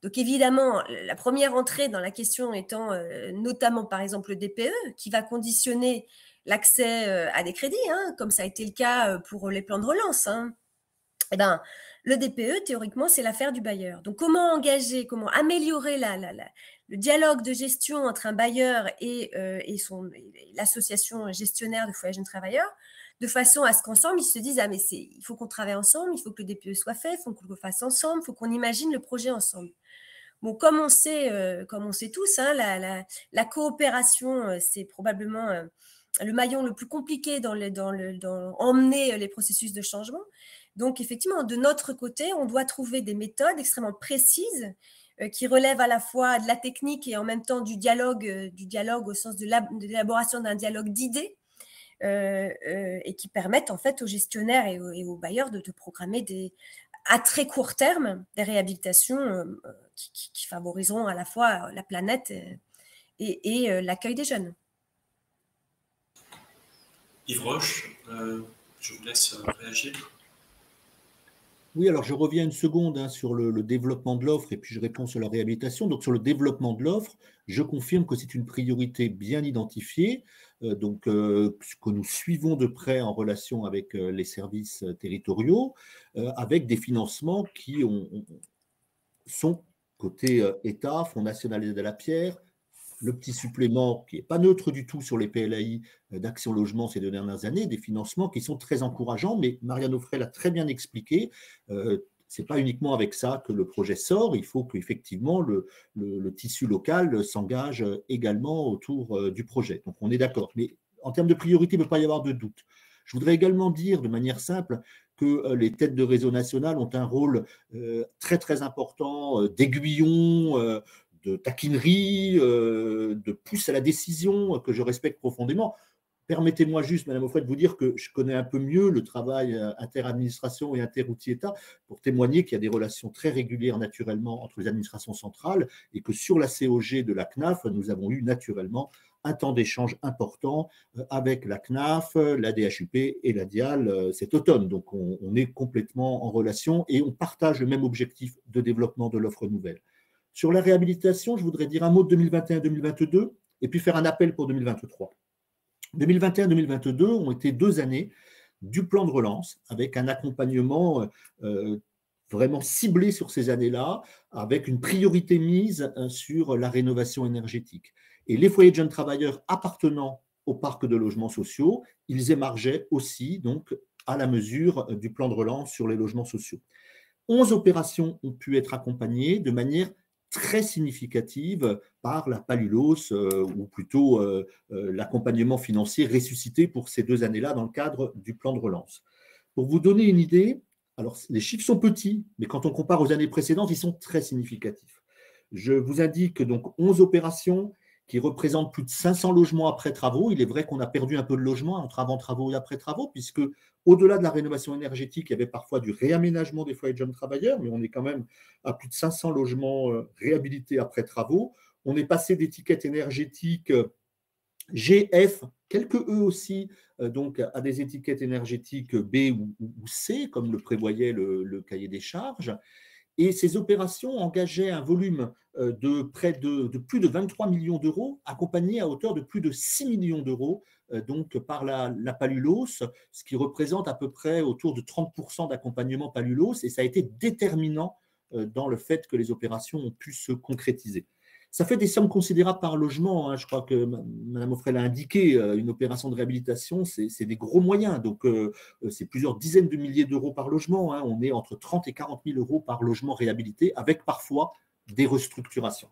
Donc, évidemment, la première entrée dans la question étant notamment, par exemple, le DPE, qui va conditionner l'accès à des crédits, hein, comme ça a été le cas pour les plans de relance. Hein. Le DPE, théoriquement, c'est l'affaire du bailleur. Donc, comment améliorer le dialogue de gestion entre un bailleur et l'association gestionnaire de foyers jeunes travailleurs, de façon à ce qu'ensemble, ils se disent « Ah, mais il faut qu'on travaille ensemble, il faut que le DPE soit fait, il faut qu'on le fasse ensemble, il faut qu'on imagine le projet ensemble. » Bon, comme on sait tous, hein, la coopération, c'est probablement le maillon le plus compliqué dans emmener les processus de changement. Donc, effectivement, de notre côté, on doit trouver des méthodes extrêmement précises qui relèvent à la fois de la technique et en même temps du dialogue au sens de l'élaboration d'un dialogue d'idées et qui permettent en fait aux gestionnaires et aux bailleurs de programmer à très court terme des réhabilitations qui favoriseront à la fois la planète et l'accueil des jeunes. Yves Roche, je vous laisse réagir. Oui, alors je reviens une seconde sur le développement de l'offre et puis je réponds sur la réhabilitation. Donc sur le développement de l'offre, je confirme que c'est une priorité bien identifiée, que nous suivons de près en relation avec les services territoriaux, avec des financements qui sont côté État, Fonds national d'aide à la pierre, le petit supplément qui n'est pas neutre du tout sur les PLAI d'Action Logement ces 2 dernières années, des financements qui sont très encourageants, mais Marianne Auffray l'a très bien expliqué, ce n'est pas uniquement avec ça que le projet sort, il faut qu'effectivement le tissu local s'engage également autour du projet. Donc on est d'accord, mais en termes de priorité, il ne peut pas y avoir de doute. Je voudrais également dire de manière simple que les têtes de réseau national ont un rôle très très important d'aiguillon, de taquinerie, de pousse à la décision que je respecte profondément. Permettez-moi juste, Madame Offray, de vous dire que je connais un peu mieux le travail inter-administration et inter-outil-État pour témoigner qu'il y a des relations très régulières naturellement entre les administrations centrales et que sur la COG de la CNAF, nous avons eu naturellement un temps d'échange important avec la CNAF, la DHUP et la DIAL cet automne. Donc on est complètement en relation et on partage le même objectif de développement de l'offre nouvelle. Sur la réhabilitation, je voudrais dire un mot de 2021-2022 et puis faire un appel pour 2023. 2021-2022 ont été 2 années du plan de relance avec un accompagnement vraiment ciblé sur ces années-là, avec une priorité mise sur la rénovation énergétique. Et les foyers de jeunes travailleurs appartenant au parc de logements sociaux, ils émargeaient aussi donc à la mesure du plan de relance sur les logements sociaux. 11 opérations ont pu être accompagnées de manière très significative par la Palulos, ou plutôt l'accompagnement financier ressuscité pour ces 2 années-là dans le cadre du plan de relance. Pour vous donner une idée, alors les chiffres sont petits, mais quand on compare aux années précédentes, ils sont très significatifs. Je vous indique donc 11 opérations qui représentent plus de 500 logements après travaux. Il est vrai qu'on a perdu un peu de logements entre avant-travaux et après-travaux, puisque au-delà de la rénovation énergétique, il y avait parfois du réaménagement des foyers de jeunes travailleurs, mais on est quand même à plus de 500 logements réhabilités après travaux. On est passé d'étiquettes énergétiques G, F, quelques E aussi, donc à des étiquettes énergétiques B ou C, comme le prévoyait le cahier des charges. Et ces opérations engageaient un volume de plus de 23 millions d'euros, accompagné à hauteur de plus de 6 millions d'euros donc par la Palulos, ce qui représente à peu près autour de 30% d'accompagnement Palulos, et ça a été déterminant dans le fait que les opérations ont pu se concrétiser. Ça fait des sommes considérables par logement, hein. Je crois que Mme Offray l'a indiqué, une opération de réhabilitation, c'est des gros moyens. Donc, c'est plusieurs dizaines de milliers d'euros par logement, hein. On est entre 30 et 40 000 euros par logement réhabilité, avec parfois des restructurations.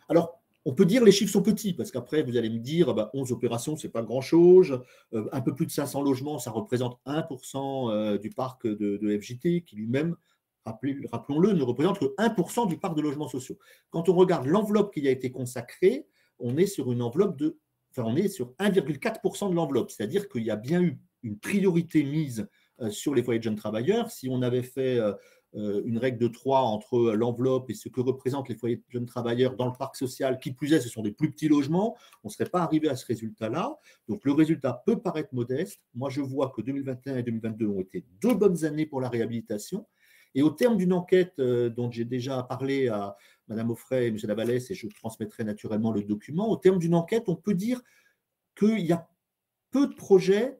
Alors, on peut dire que les chiffres sont petits, parce qu'après, vous allez me dire, 11 opérations, ce n'est pas grand-chose. Un peu plus de 500 logements, ça représente 1% du parc de FJT, qui lui-même, rappelons-le, ne représente que 1% du parc de logements sociaux. Quand on regarde l'enveloppe qui a été consacrée, on est sur une enveloppe on est sur 1,4% de l'enveloppe, c'est-à-dire qu'il y a bien eu une priorité mise sur les foyers de jeunes travailleurs. Si on avait fait une règle de 3 entre l'enveloppe et ce que représentent les foyers de jeunes travailleurs dans le parc social, qui plus est, ce sont des plus petits logements, on ne serait pas arrivé à ce résultat-là. Donc le résultat peut paraître modeste. Moi, je vois que 2021 et 2022 ont été 2 bonnes années pour la réhabilitation. Et au terme d'une enquête dont j'ai déjà parlé à Mme Offray et M. Lavalès, et je transmettrai naturellement le document, au terme d'une enquête, on peut dire qu'il y a peu de projets,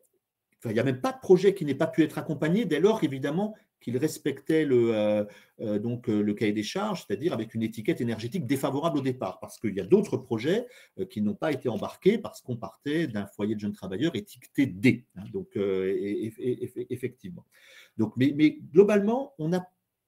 il n'y a même pas de projet qui n'ait pas pu être accompagné, dès lors, évidemment, qu'il respectait le cahier des charges, c'est-à-dire avec une étiquette énergétique défavorable au départ, parce qu'il y a d'autres projets qui n'ont pas été embarqués parce qu'on partait d'un foyer de jeunes travailleurs étiqueté D. Hein, donc, effectivement. Donc, mais globalement, on a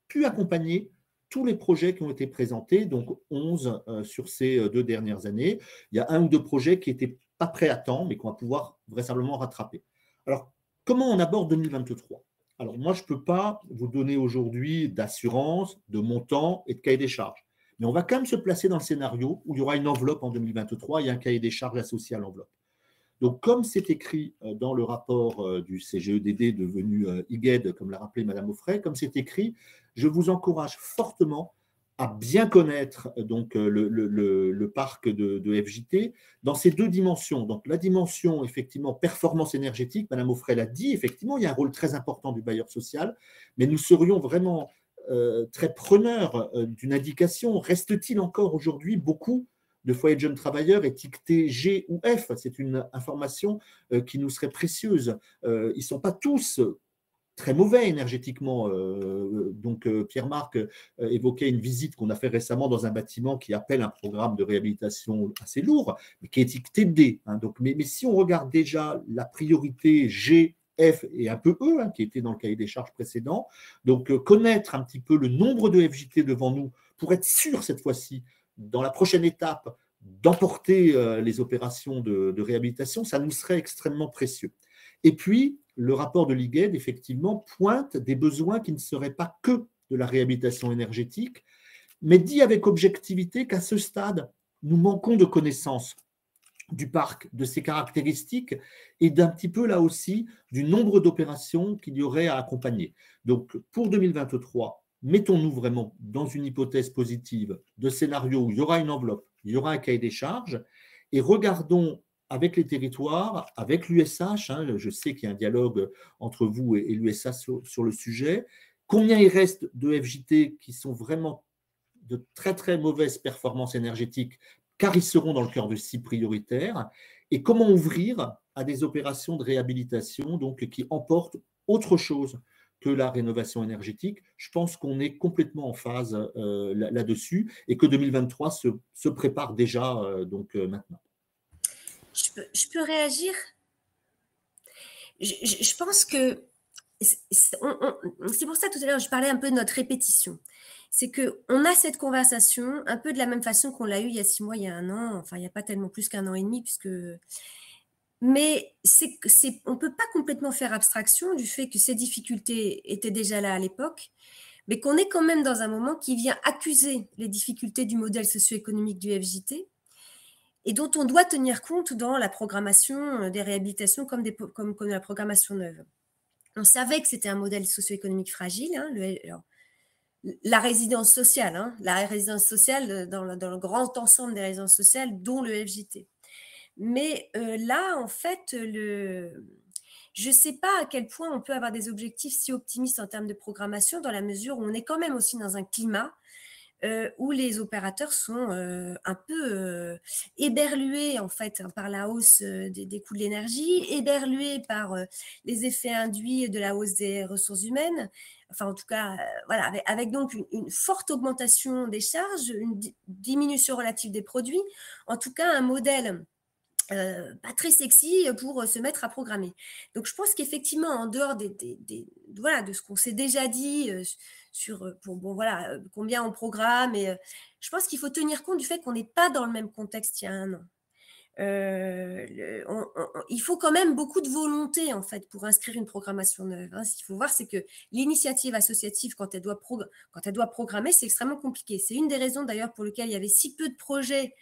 pu accompagner tous les projets qui ont été présentés, donc 11 sur ces 2 dernières années. Il y a 1 ou 2 projets qui n'étaient pas prêts à temps, mais qu'on va pouvoir vraisemblablement rattraper. Alors, comment on aborde 2023 ? Alors, moi, je ne peux pas vous donner aujourd'hui d'assurance, de montant et de cahier des charges. Mais on va quand même se placer dans le scénario où il y aura une enveloppe en 2023 et un cahier des charges associé à l'enveloppe. Donc, comme c'est écrit dans le rapport du CGEDD devenu IGED, comme l'a rappelé Mme Offray, comme c'est écrit, je vous encourage fortement à bien connaître donc, le parc de FJT dans ces 2 dimensions. Donc, la dimension, effectivement, performance énergétique, Mme Offray l'a dit, effectivement, il y a un rôle très important du bailleur social, mais nous serions vraiment très preneurs d'une indication. Reste-t-il encore aujourd'hui beaucoup de foyers de jeunes travailleurs étiquetés G ou F? C'est une information qui nous serait précieuse. Ils ne sont pas tous très mauvais énergétiquement. Donc, Pierre-Marc évoquait une visite qu'on a fait récemment dans un bâtiment qui appelle un programme de réhabilitation assez lourd, mais qui est étiqueté D. Hein. Donc, mais si on regarde déjà la priorité G, F et un peu E, hein, qui était dans le cahier des charges précédent, donc connaître un petit peu le nombre de FJT devant nous pour être sûr cette fois-ci, dans la prochaine étape, d'emporter les opérations de réhabilitation, ça nous serait extrêmement précieux. Et puis, le rapport de l'IGED, effectivement, pointe des besoins qui ne seraient pas que de la réhabilitation énergétique, mais dit avec objectivité qu'à ce stade, nous manquons de connaissances du parc, de ses caractéristiques et d'un petit peu là aussi du nombre d'opérations qu'il y aurait à accompagner. Donc pour 2023, mettons-nous vraiment dans une hypothèse positive de scénario où il y aura une enveloppe, il y aura un cahier des charges et regardons avec les territoires, avec l'USH, je sais qu'il y a un dialogue entre vous et l'USH sur le sujet, combien il reste de FJT qui sont vraiment de très très mauvaises performances énergétiques car ils seront dans le cœur de cibles prioritaires, et comment ouvrir à des opérations de réhabilitation donc, qui emportent autre chose que la rénovation énergétique. Je pense qu'on est complètement en phase là-dessus et que 2023 se prépare déjà maintenant. Je peux réagir? Je pense que c'est pour ça tout à l'heure je parlais un peu de notre répétition. C'est qu'on a cette conversation un peu de la même façon qu'on l'a eu il y a 6 mois, il y a 1 an, enfin il n'y a pas tellement plus qu'1 an et demi, mais on ne peut pas complètement faire abstraction du fait que ces difficultés étaient déjà là à l'époque, mais qu'on est quand même dans un moment qui vient accuser les difficultés du modèle socio-économique du FJT et dont on doit tenir compte dans la programmation des réhabilitations comme la programmation neuve. On savait que c'était un modèle socio-économique fragile, la résidence sociale, dans le grand ensemble des résidences sociales, dont le FJT. Mais là, en fait, je ne sais pas à quel point on peut avoir des objectifs si optimistes en termes de programmation, dans la mesure où on est quand même aussi dans un climat où les opérateurs sont un peu éberlués en fait par la hausse des coûts de l'énergie, éberlués par les effets induits de la hausse des ressources humaines, enfin en tout cas voilà, avec donc une forte augmentation des charges, une diminution relative des produits, en tout cas un modèle pas très sexy pour se mettre à programmer. Donc je pense qu'effectivement, en dehors voilà, de ce qu'on s'est déjà dit sur combien on programme, et je pense qu'il faut tenir compte du fait qu'on n'est pas dans le même contexte il y a 1 an. Il faut quand même beaucoup de volonté en fait pour inscrire une programmation neuve. Ce qu'il faut voir, c'est que l'initiative associative, quand elle doit programmer, c'est extrêmement compliqué. C'est une des raisons d'ailleurs pour lesquelles il y avait si peu de projets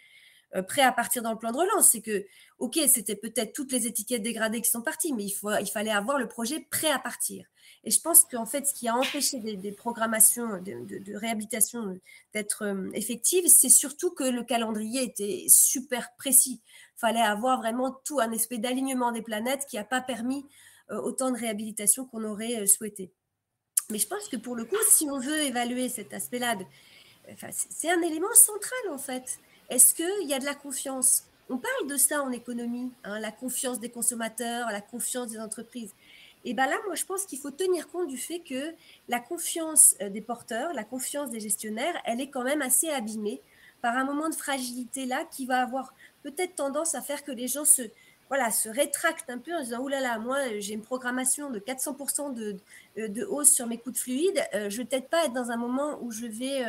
prêts à partir dans le plan de relance. C'est que, ok, c'était peut-être toutes les étiquettes dégradées qui sont parties, mais il fallait avoir le projet prêt à partir. Et je pense qu'en fait, ce qui a empêché des programmations de réhabilitation d'être effectives, c'est surtout que le calendrier était super précis. Il fallait avoir vraiment tout, un espèce d'alignement des planètes qui n'a pas permis autant de réhabilitation qu'on aurait souhaité. Mais je pense que pour le coup, si on veut évaluer cet aspect-là, c'est un élément central en fait. Est-ce qu'il y a de la confiance? On parle de ça en économie, la confiance des consommateurs, la confiance des entreprises. Et bien là, moi, je pense qu'il faut tenir compte du fait que la confiance des porteurs, la confiance des gestionnaires, elle est quand même assez abîmée par un moment de fragilité là qui va avoir peut-être tendance à faire que les gens se rétractent un peu en disant « Ouh là là, moi, j'ai une programmation de 400% de hausse sur mes coûts de fluide. Je ne vais peut-être pas être dans un moment où je vais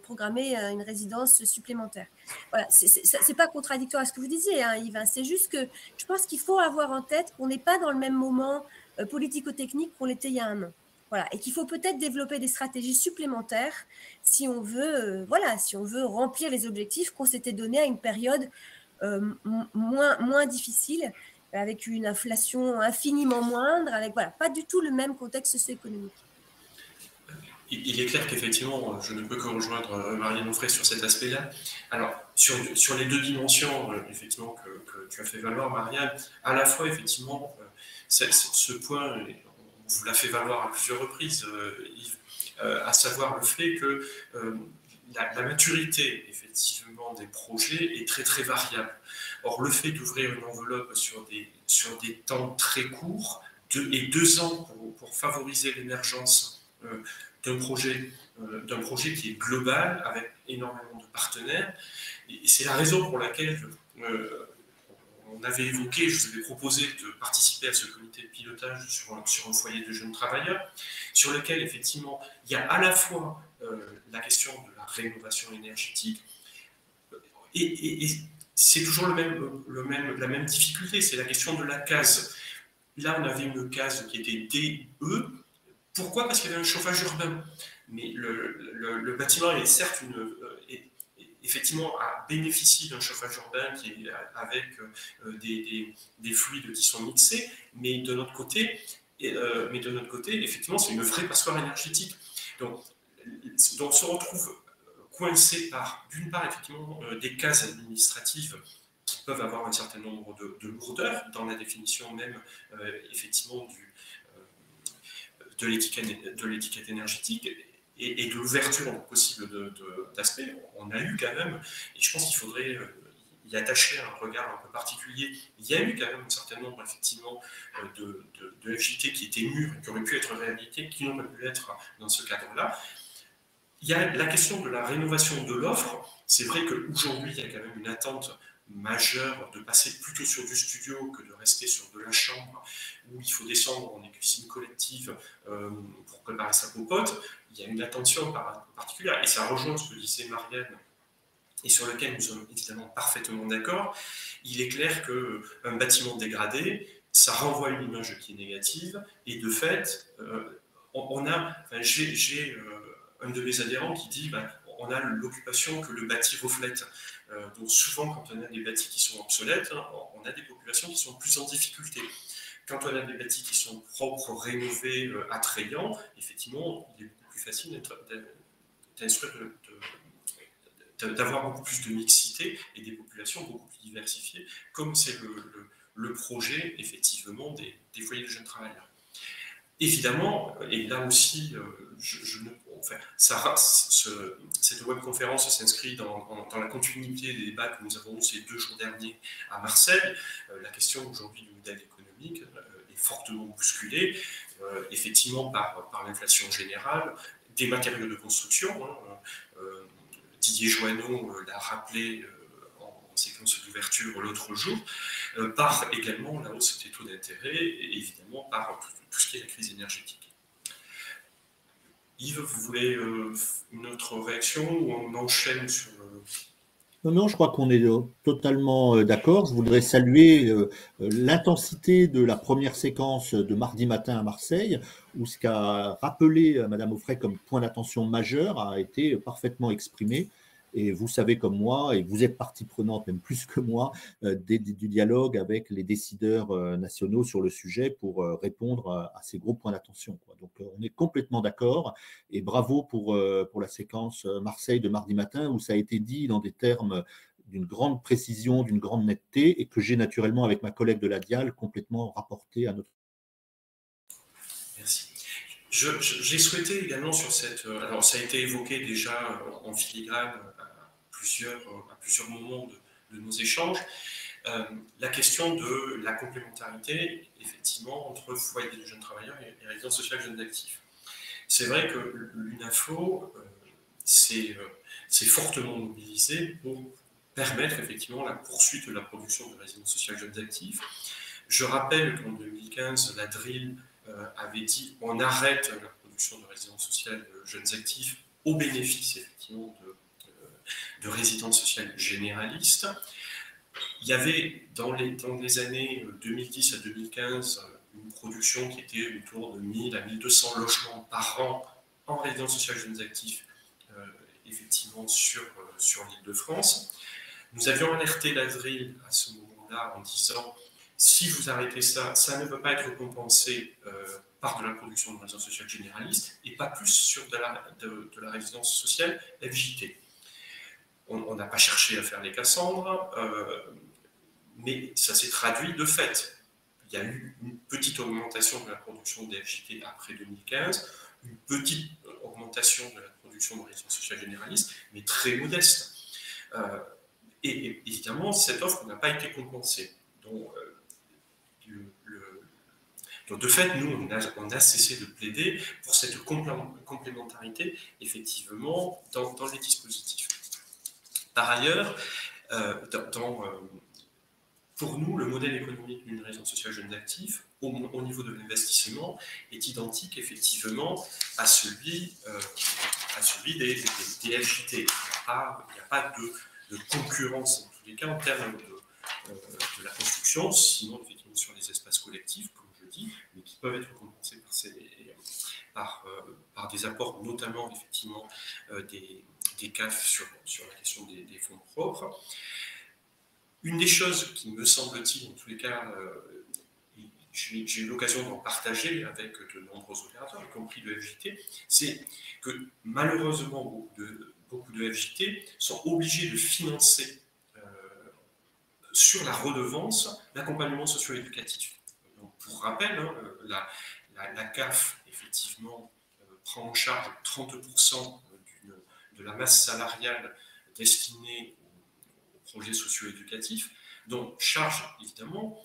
programmer une résidence supplémentaire. » Voilà, ce n'est pas contradictoire à ce que vous disiez, Yves. C'est juste que je pense qu'il faut avoir en tête qu'on n'est pas dans le même moment politico-technique qu'on l'était il y a 1 an. Voilà, et qu'il faut peut-être développer des stratégies supplémentaires si on veut remplir les objectifs qu'on s'était donnés à une période moins difficile, avec une inflation infiniment moindre, avec pas du tout le même contexte socio-économique. Il est clair qu'effectivement, je ne peux que rejoindre Marianne Onfray sur cet aspect-là. Alors, sur les 2 dimensions, effectivement, que tu as fait valoir, Marianne, à la fois, effectivement, ce point, on vous l'a fait valoir à plusieurs reprises, Yves, à savoir le fait que la maturité, effectivement, des projets est très, très variable. Or, le fait d'ouvrir une enveloppe sur des temps très courts, 2 ans pour favoriser l'émergence d'un projet qui est global, avec énormément de partenaires, et c'est la raison pour laquelle on avait évoqué, je vous avais proposé de participer à ce comité de pilotage sur un foyer de jeunes travailleurs, sur lequel, effectivement, il y a à la fois la question de la rénovation énergétique, et c'est toujours la même difficulté, c'est la question de la case. Là, on avait une case qui était DE, Pourquoi? Parce qu'il y avait un chauffage urbain. Mais le bâtiment est certes effectivement a bénéficié d'un chauffage urbain qui est avec des fluides qui sont mixés, mais de notre côté, effectivement, c'est une vraie passoire énergétique. Donc on se retrouve coincé par, d'une part, effectivement, des cases administratives qui peuvent avoir un certain nombre de lourdeurs dans la définition même, effectivement, de l'étiquette énergétique et de l'ouverture possible d'aspects. On a eu quand même, et je pense qu'il faudrait y attacher un regard un peu particulier. Il y a eu quand même un certain nombre, effectivement, de FJT qui étaient mûrs, qui auraient pu être réhabilités, qui n'ont pas pu l'être dans ce cadre-là. Il y a la question de la rénovation de l'offre. C'est vrai qu'aujourd'hui, il y a quand même une attente majeure de passer plutôt sur du studio que de rester sur de la chambre où il faut descendre en cuisine collective pour préparer sa popote. Il y a une attention particulière, et ça rejoint ce que disait Marianne, et sur lequel nous sommes évidemment parfaitement d'accord. Il est clair qu'un bâtiment dégradé, ça renvoie une image qui est négative, et de fait, j'ai un de mes adhérents qui dit on a l'occupation que le bâti reflète. Donc souvent, quand on a des bâtis qui sont obsolètes, on a des populations qui sont plus en difficulté. Quand on a des bâtis qui sont propres, rénovés, attrayants, effectivement, il est beaucoup plus facile d'avoir beaucoup plus de mixité et des populations beaucoup plus diversifiées, comme c'est le projet, effectivement, des foyers de jeunes travailleurs. Évidemment, et là aussi, cette webconférence s'inscrit dans la continuité des débats que nous avons eu ces 2 jours derniers à Marseille. La question aujourd'hui du modèle économique est fortement bousculée, effectivement par l'inflation générale, des matériaux de construction. Didier Joanneau l'a rappelé en séquence d'ouverture l'autre jour, par également la hausse des taux d'intérêt et évidemment par tout ce qui est la crise énergétique. Yves, vous voulez une autre réaction ou on enchaîne sur... Non, je crois qu'on est totalement d'accord. Je voudrais saluer l'intensité de la première séquence de mardi matin à Marseille, où ce qu'a rappelé Madame Auffray comme point d'attention majeur a été parfaitement exprimé. Et vous savez comme moi, et vous êtes partie prenante même plus que moi, du dialogue avec les décideurs nationaux sur le sujet pour répondre à ces gros points d'attention. Donc on est complètement d'accord, et bravo pour la séquence Marseille de mardi matin, où ça a été dit dans des termes d'une grande précision, d'une grande netteté, et que j'ai naturellement, avec ma collègue de la Dial, complètement rapporté à notre... Merci. J'ai souhaité également sur cette... Alors, ça a été évoqué déjà en filigrane à plusieurs moments de nos échanges, la question de la complémentarité, effectivement, entre foyer de jeunes travailleurs et résidence sociale jeunes actifs. C'est vrai que l'UNAFO s'est fortement mobilisé pour permettre effectivement la poursuite de la production de résidences sociales jeunes actifs. Je rappelle qu'en 2015, la DRIL avait dit on arrête la production de résidences sociales jeunes actifs au bénéfice effectivement de résidences sociales généralistes. Il y avait dans les années 2010 à 2015 une production qui était autour de 1000 à 1200 logements par an en résidence sociale jeunes actifs, effectivement sur l'Île-de-France. Nous avions alerté la DRIL à ce moment-là en disant si vous arrêtez ça, ça ne peut pas être compensé par de la production de résidence sociale généraliste et pas plus sur de la résidence sociale FJT. On n'a pas cherché à faire les Cassandres, mais ça s'est traduit de fait. Il y a eu une petite augmentation de la production des FJT après 2015, une petite augmentation de la production de résidence sociale généraliste, mais très modeste. Et évidemment, cette offre n'a pas été compensée. Donc, donc de fait, nous, on a cessé de plaider pour cette complémentarité, effectivement, dans les dispositifs. Par ailleurs, pour nous, le modèle économique d'une résidence sociale jeunes actifs, au niveau de l'investissement, est identique, effectivement, à celui des FJT. Il n'y a pas de concurrence, en tous les cas, en termes de la construction, sinon, effectivement, sur les espaces collectifs, comme je dis, mais qui peuvent être compensés par des apports, notamment effectivement des CAF sur la question des fonds propres. Une des choses qui me semble-t-il, en tous les cas, j'ai eu l'occasion d'en partager avec de nombreux opérateurs, y compris le FJT, c'est que malheureusement, beaucoup de FJT sont obligés de financer sur la redevance l'accompagnement socio-éducatif. Donc, pour rappel, hein, la CAF, effectivement, prend en charge 30% de la masse salariale destinée aux projets socio-éducatifs, donc charge, évidemment,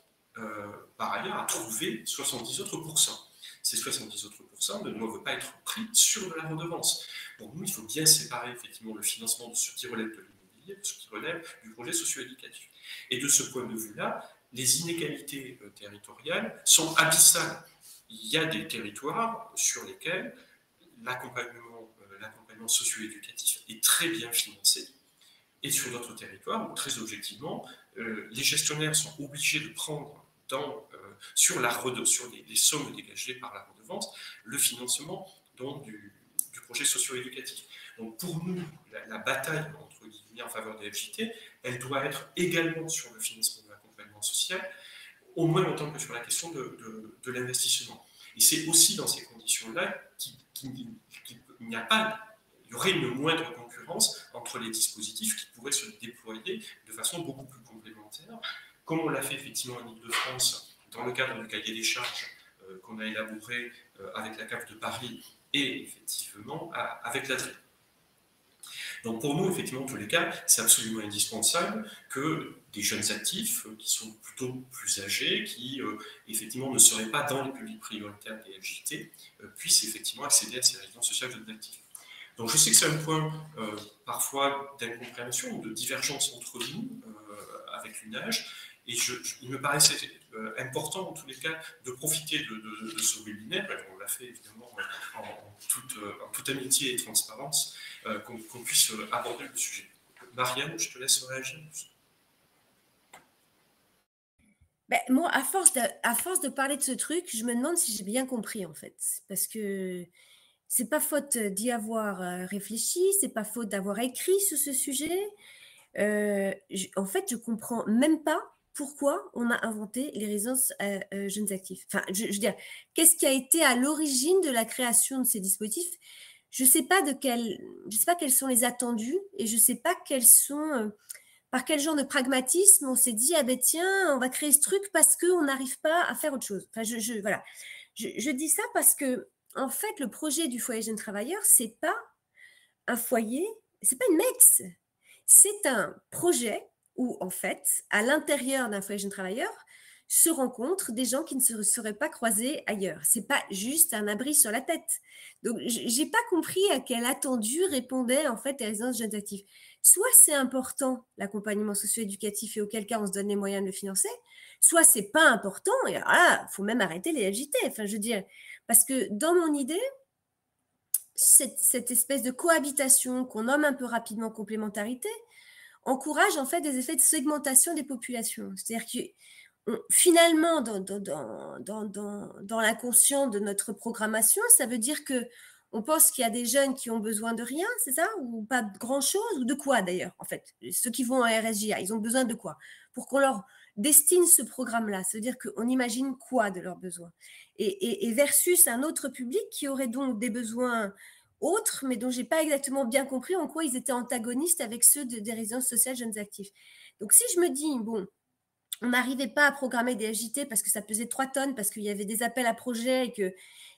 par ailleurs, à trouver 70 autres pourcents. Ces 70 autres pourcents ne doivent pas être pris sur de la redevance. Donc nous, il faut bien séparer effectivement le financement de ce qui relève de l'immobilier, de ce qui relève du projet socio-éducatif. Et de ce point de vue-là, les inégalités territoriales sont abyssales. Il y a des territoires sur lesquels l'accompagnement socio-éducatif est très bien financé, et sur d'autres territoires où, très objectivement, les gestionnaires sont obligés de prendre sur les sommes dégagées par la redevance le financement donc, du projet socio-éducatif. Donc pour nous, la bataille entre guillemets en faveur des FJT, elle doit être également sur le financement de l'accompagnement social, au moins autant que sur la question de l'investissement. Et c'est aussi dans ces conditions-là qu'il y aurait une moindre concurrence entre les dispositifs qui pourraient se déployer de façon beaucoup plus complémentaire, comme on l'a fait effectivement en Île-de-France dans le cadre du cahier des charges qu'on a élaboré avec la CAF de Paris et effectivement avec l'ADRE. Donc pour nous, effectivement, en tous les cas, c'est absolument indispensable que des jeunes actifs qui sont plutôt plus âgés, qui effectivement ne seraient pas dans les publics prioritaires des FJT, puissent effectivement accéder à ces résidences sociales de jeunes actifs. Donc je sais que c'est un point parfois d'incompréhension ou de divergence entre nous avec l'UNAGE, et il me paraissait important en tous les cas de profiter de ce webinaire, et on l'a fait évidemment en toute amitié et transparence, qu'on puisse aborder le sujet. Marianne, je te laisse réagir. Ben, moi, à force de parler de ce truc, je me demande si j'ai bien compris en fait, parce que c'est pas faute d'y avoir réfléchi, c'est pas faute d'avoir écrit sur ce sujet. En fait, je comprends même pas pourquoi on a inventé les résidences jeunes actifs. Enfin, je veux dire, qu'est-ce qui a été à l'origine de la création de ces dispositifs? Je sais pas quels sont les attendus et je sais pas par quel genre de pragmatisme on s'est dit ah ben tiens, on va créer ce truc parce qu'on n'arrive pas à faire autre chose. Enfin, voilà. Je dis ça parce que en fait, le projet du foyer jeune travailleur, c'est pas un foyer, c'est pas une MEX. C'est un projet où, en fait, à l'intérieur d'un foyer jeune travailleur, se rencontrent des gens qui ne se seraient pas croisés ailleurs. C'est pas juste un abri sur la tête. Donc, j'ai pas compris à quel attendu répondait en fait les résidences jeunes actifs. Soit c'est important l'accompagnement socio-éducatif et auquel cas on se donne les moyens de le financer, soit c'est pas important et alors là, faut même arrêter les FJT. Enfin, je veux dire, parce que dans mon idée, cette espèce de cohabitation qu'on nomme un peu rapidement complémentarité encourage en fait des effets de segmentation des populations. C'est-à-dire que finalement, dans l'inconscient de notre programmation, ça veut dire que on pense qu'il y a des jeunes qui ont besoin de rien, c'est ça? Ou pas de grand-chose? Ou de quoi d'ailleurs, en fait? Ceux qui vont en RSJA, ils ont besoin de quoi? Pour qu'on leur destine ce programme-là, ça veut dire qu'on imagine quoi de leurs besoins? Et versus un autre public qui aurait donc des besoins autres, mais dont je n'ai pas exactement bien compris en quoi ils étaient antagonistes avec ceux des résidences sociales jeunes actifs. Donc si je me dis, bon, on n'arrivait pas à programmer des FJT parce que ça pesait 3 tonnes, parce qu'il y avait des appels à projets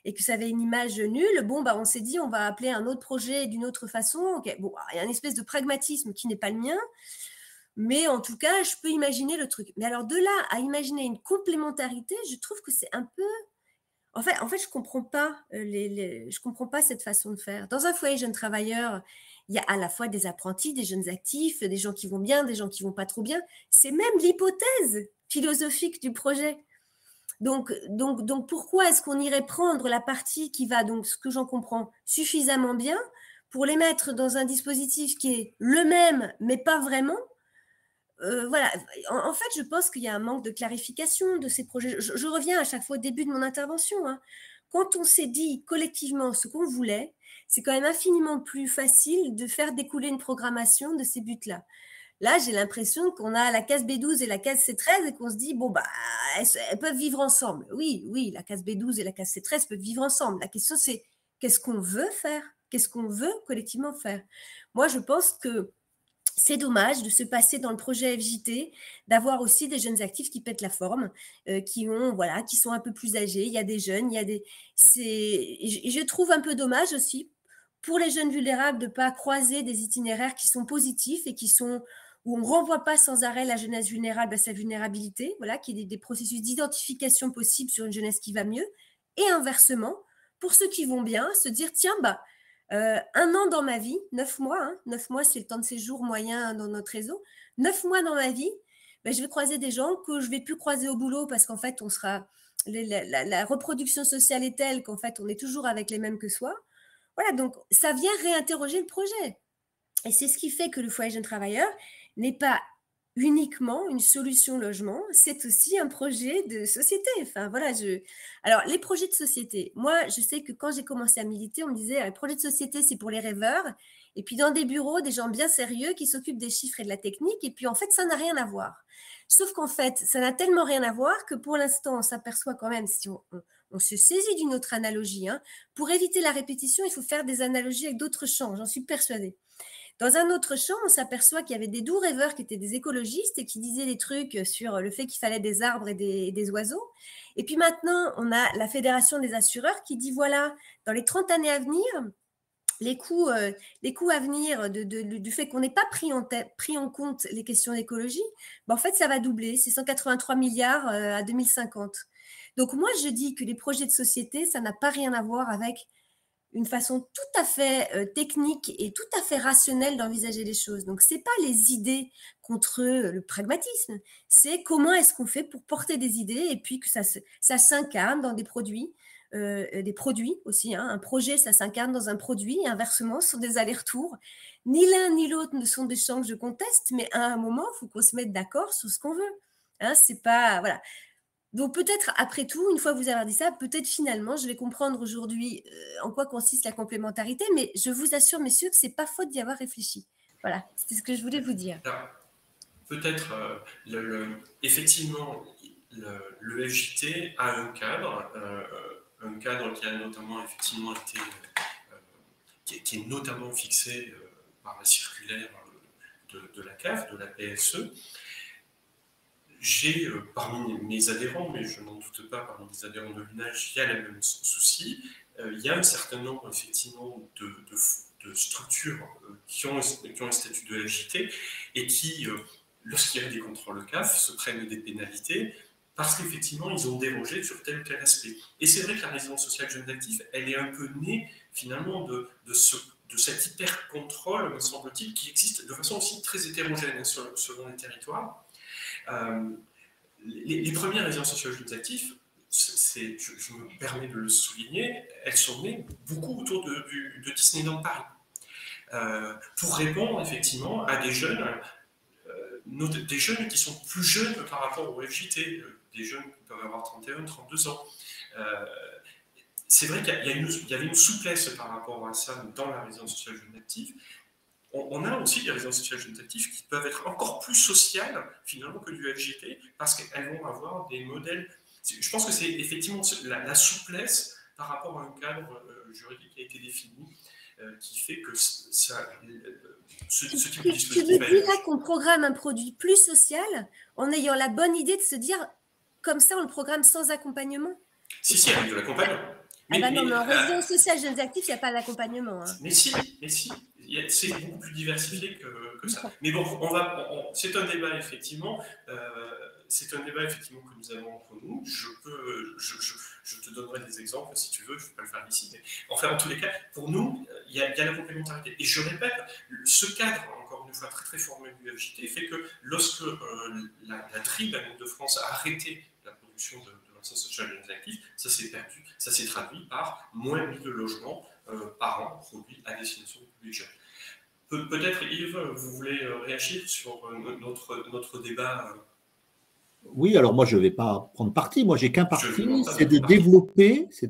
et que ça avait une image nulle, bon, bah, on s'est dit, on va appeler un autre projet d'une autre façon. Okay. Bon, il y a une espèce de pragmatisme qui n'est pas le mien, mais en tout cas, je peux imaginer le truc. Mais alors, de là à imaginer une complémentarité, je trouve que c'est un peu... En fait, je comprends pas je comprends pas cette façon de faire. Dans un foyer jeune travailleur, il y a à la fois des apprentis, des jeunes actifs, des gens qui vont bien, des gens qui vont pas trop bien. C'est même l'hypothèse philosophique du projet. Donc pourquoi est-ce qu'on irait prendre la partie qui va, donc, ce que j'en comprends, suffisamment bien pour les mettre dans un dispositif qui est le même, mais pas vraiment? Voilà. En fait, je pense qu'il y a un manque de clarification de ces projets. Je reviens à chaque fois au début de mon intervention. Hein. quand on s'est dit collectivement ce qu'on voulait, c'est quand même infiniment plus facile de faire découler une programmation de ces buts-là. Là, j'ai l'impression qu'on a la case B12 et la case C13 et qu'on se dit, bon, bah, elles peuvent vivre ensemble. Oui, la case B12 et la case C13 peuvent vivre ensemble. La question, c'est qu'est-ce qu'on veut faire? Qu'est-ce qu'on veut collectivement faire? Moi, je pense que c'est dommage de se passer dans le projet FJT, d'avoir aussi des jeunes actifs qui pètent la forme, qui sont un peu plus âgés. Il y a des jeunes, je trouve un peu dommage aussi pour les jeunes vulnérables de ne pas croiser des itinéraires qui sont positifs et où on ne renvoie pas sans arrêt la jeunesse vulnérable à sa vulnérabilité, voilà, qu'il y ait des processus d'identification possibles sur une jeunesse qui va mieux, et inversement, pour ceux qui vont bien, se dire, tiens, un an dans ma vie, 9 mois, 9 mois c'est le temps de séjour moyen dans notre réseau, 9 mois dans ma vie, je vais croiser des gens que je ne vais plus croiser au boulot parce qu'en fait, la reproduction sociale est telle qu'en fait, on est toujours avec les mêmes que soi. Voilà, donc ça vient réinterroger le projet. Et c'est ce qui fait que le foyer jeune travailleur n'est pas uniquement une solution logement, c'est aussi un projet de société. Enfin, voilà, Alors, les projets de société, moi, je sais que quand j'ai commencé à militer, on me disait, les projets de société, c'est pour les rêveurs, et puis dans des bureaux, des gens bien sérieux qui s'occupent des chiffres et de la technique, et puis en fait, ça n'a rien à voir. Sauf qu'en fait, ça n'a tellement rien à voir que pour l'instant, on s'aperçoit quand même, si on se saisit d'une autre analogie, pour éviter la répétition, il faut faire des analogies avec d'autres champs, j'en suis persuadée. Dans un autre champ, on s'aperçoit qu'il y avait des doux rêveurs qui étaient des écologistes et qui disaient des trucs sur le fait qu'il fallait des arbres et des oiseaux. Et puis maintenant, on a la Fédération des assureurs qui dit, voilà, dans les 30 années à venir, les coûts à venir du fait qu'on n'ait pas pris en compte les questions d'écologie, en fait, ça va doubler. C'est 183 milliards à 2050. Donc moi, je dis que les projets de société, ça n'a pas rien à voir avec une façon tout à fait technique et tout à fait rationnelle d'envisager les choses. Donc, ce n'est pas les idées contre le pragmatisme, c'est comment est-ce qu'on fait pour porter des idées et puis que ça s'incarne dans des produits aussi. Un projet, ça s'incarne dans un produit et inversement, ce sont des allers-retours. Ni l'un ni l'autre ne sont des champs que je conteste, mais à un moment, il faut qu'on se mette d'accord sur ce qu'on veut. C'est pas... Voilà. Donc peut-être, après tout, une fois que vous avez dit ça, peut-être finalement, je vais comprendre aujourd'hui en quoi consiste la complémentarité, mais je vous assure, messieurs, que ce n'est pas faute d'y avoir réfléchi. Voilà, c'était ce que je voulais vous dire. Alors, peut-être, effectivement, le FJT a un cadre qui a notamment effectivement été, qui est notamment fixé par la circulaire de la CAF, de la PSE. J'ai parmi mes adhérents, mais je n'en doute pas, parmi les adhérents de l'UNAGE, il y a le même souci. Il y a un certain nombre, effectivement, de structures qui ont un statut de FJT et qui, lorsqu'il y a des contrôles CAF, se prennent des pénalités parce qu'effectivement, ils ont dérogé sur tel ou tel aspect. Et c'est vrai que la résidence sociale jeune actif, elle est un peu née, finalement, de cet hyper-contrôle, me semble-t-il, qui existe de façon aussi très hétérogène selon les territoires. Les premières résidences sociales jeunes actifs, je me permets de le souligner, elles sont nées beaucoup autour de Disneyland Paris. Pour répondre effectivement à des jeunes qui sont plus jeunes par rapport au FJT, des jeunes qui peuvent avoir 31, 32 ans. C'est vrai qu'il y avait une souplesse par rapport à ça dans la résidence sociale jeune active. On a aussi des résidences sociales jeunes actifs qui peuvent être encore plus sociales, finalement, que du FJT, parce qu'elles vont avoir des modèles... Je pense que c'est effectivement la souplesse par rapport à un cadre juridique qui a été défini, qui fait que ce type de dispositif... Tu veux dire qu'on programme un produit plus social en ayant la bonne idée de se dire, comme ça, on le programme sans accompagnement? Si, avec de l'accompagnement. Mais en résidence sociale jeunes actifs, il n'y a pas d'accompagnement. Mais si. C'est beaucoup plus diversifié que ça. Mais bon, c'est un débat effectivement. C'est un débat effectivement que nous avons entre nous. Je te donnerai des exemples si tu veux. Je ne vais pas le faire ici, mais enfin en tous les cas, pour nous, il y a la complémentarité. Et je répète, ce cadre, encore une fois très très formel du FJT, fait que lorsque la DRIB de France a arrêté la production de l'ensemble social jeunes actifs, ça s'est perdu, ça s'est traduit par moins 1000 logements par an produits à destination du public jeune. Peut-être, Yves, vous voulez réagir sur notre débat Oui, alors moi, je ne vais pas prendre parti. Moi, j'ai qu'un parti, c'est de